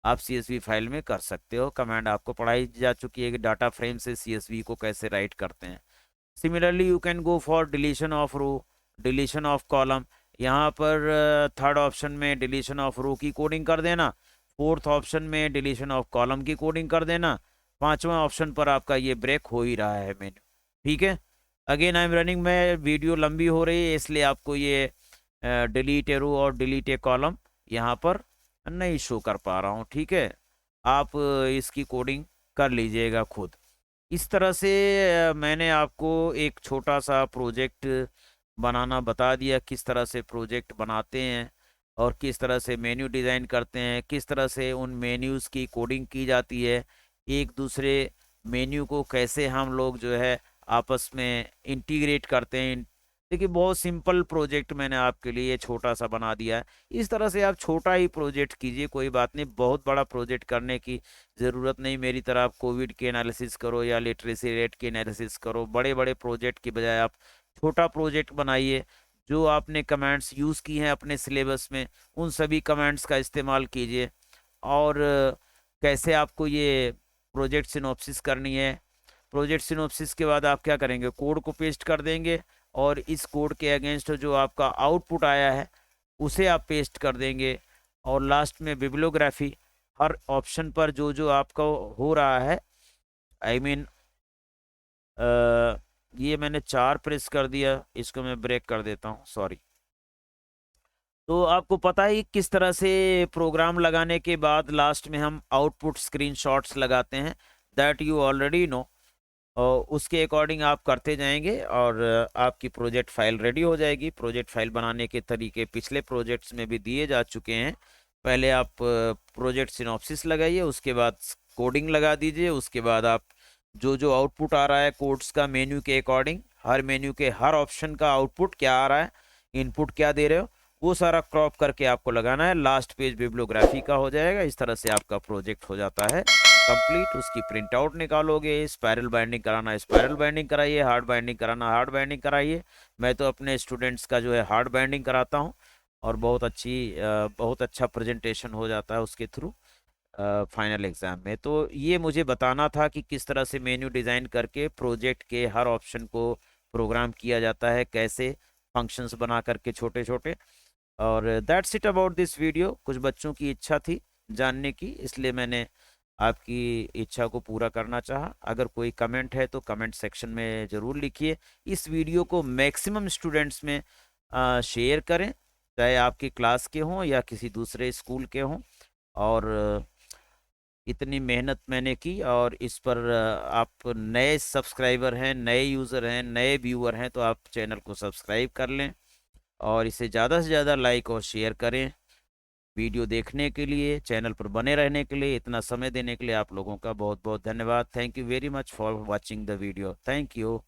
आप सीएसवी फाइल में कर सकते हो। कमांड आपको पढ़ाई जा चुकी है कि डाटा फ्रेम से सीएसवी को कैसे राइट करते हैं। Similarly you can go for deletion of row, deletion of column. यहाँ पर थर्ड ऑप्शन में डिलीशन ऑफ रो की कोडिंग कर देना, फोर्थ ऑप्शन में डिलीशन ऑफ कॉलम की कोडिंग कर देना, पांचवा ऑप्शन पर आपका ये ब्रेक हो ही रहा है मेन्यू, ठीक है। अगेन आई एम रनिंग, में वीडियो लंबी हो रही है इसलिए आपको ये डिलीट ए रो और डिलीट ए कॉलम यहाँ पर नहीं शो कर पा रहा हूँ, ठीक है। आप इसकी कोडिंग कर लीजिएगा खुद। इस तरह से मैंने आपको एक छोटा सा प्रोजेक्ट बनाना बता दिया, किस तरह से प्रोजेक्ट बनाते हैं और किस तरह से मेन्यू डिज़ाइन करते हैं, किस तरह से उन मेन्यूज़ की कोडिंग की जाती है, एक दूसरे मेन्यू को कैसे हम लोग जो है आपस में इंटीग्रेट करते हैं। देखिए बहुत सिंपल प्रोजेक्ट मैंने आपके लिए छोटा सा बना दिया है। इस तरह से आप छोटा ही प्रोजेक्ट कीजिए, कोई बात नहीं, बहुत बड़ा प्रोजेक्ट करने की ज़रूरत नहीं। मेरी तरह आप कोविड के एनालिसिस करो या लिटरेसी रेट के एनालिसिस करो, बड़े बड़े प्रोजेक्ट की बजाय आप छोटा प्रोजेक्ट बनाइए। जो आपने कमेंट्स यूज़ की हैं अपने सिलेबस में उन सभी कमेंट्स का इस्तेमाल कीजिए। और कैसे आपको ये प्रोजेक्ट सिनॉप्सिस करनी है, प्रोजेक्ट सिनॉप्सिस के बाद आप क्या करेंगे, कोड को पेस्ट कर देंगे और इस कोड के अगेंस्ट जो आपका आउटपुट आया है उसे आप पेस्ट कर देंगे। और लास्ट में बिब्लियोग्राफी, हर ऑप्शन पर जो जो आपका हो रहा है, आई मीन ये मैंने 4 प्रेस कर दिया, इसको मैं ब्रेक कर देता हूँ, सॉरी। तो आपको पता ही किस तरह से प्रोग्राम लगाने के बाद लास्ट में हम आउटपुट स्क्रीनशॉट्स लगाते हैं, दैट यू ऑलरेडी नो। और उसके अकॉर्डिंग आप करते जाएंगे और आपकी प्रोजेक्ट फाइल रेडी हो जाएगी। प्रोजेक्ट फाइल बनाने के तरीके पिछले प्रोजेक्ट्स में भी दिए जा चुके हैं। पहले आप प्रोजेक्ट सिनॉप्सिस लगाइए, उसके बाद कोडिंग लगा दीजिए, उसके बाद आप जो जो आउटपुट आ रहा है कोड्स का मेन्यू के अकॉर्डिंग, हर मेन्यू के हर ऑप्शन का आउटपुट क्या आ रहा है, इनपुट क्या दे रहे हो, वो सारा क्रॉप करके आपको लगाना है। लास्ट पेज बिब्लियोग्राफी का हो जाएगा। इस तरह से आपका प्रोजेक्ट हो जाता है कंप्लीट। उसकी प्रिंट आउट निकालोगे, स्पायरल बाइंडिंग कराना स्पायरल बाइंडिंग कराइए, हार्ड बाइंडिंग कराना हार्ड बाइंडिंग कराइए। मैं तो अपने स्टूडेंट्स का जो है हार्ड बाइंडिंग कराता हूँ और बहुत अच्छा प्रेजेंटेशन हो जाता है उसके थ्रू फाइनल एग्जाम में। तो ये मुझे बताना था कि किस तरह से मेन्यू डिज़ाइन करके प्रोजेक्ट के हर ऑप्शन को प्रोग्राम किया जाता है, कैसे फंक्शंस बना करके छोटे छोटे। और that's it about this video. कुछ बच्चों की इच्छा थी जानने की, इसलिए मैंने आपकी इच्छा को पूरा करना चाहा। अगर कोई कमेंट है तो कमेंट सेक्शन में ज़रूर लिखिए। इस वीडियो को मैक्सिमम स्टूडेंट्स में शेयर करें, चाहे आपकी क्लास के हों या किसी दूसरे स्कूल के हों। और इतनी मेहनत मैंने की और इस पर आप नए सब्सक्राइबर हैं, नए यूज़र हैं, नए व्यूअर हैं, तो आप चैनल को सब्सक्राइब कर लें और इसे ज़्यादा से ज़्यादा लाइक और शेयर करें। वीडियो देखने के लिए, चैनल पर बने रहने के लिए, इतना समय देने के लिए आप लोगों का बहुत बहुत धन्यवाद। Thank you very much for watching the video. Thank you.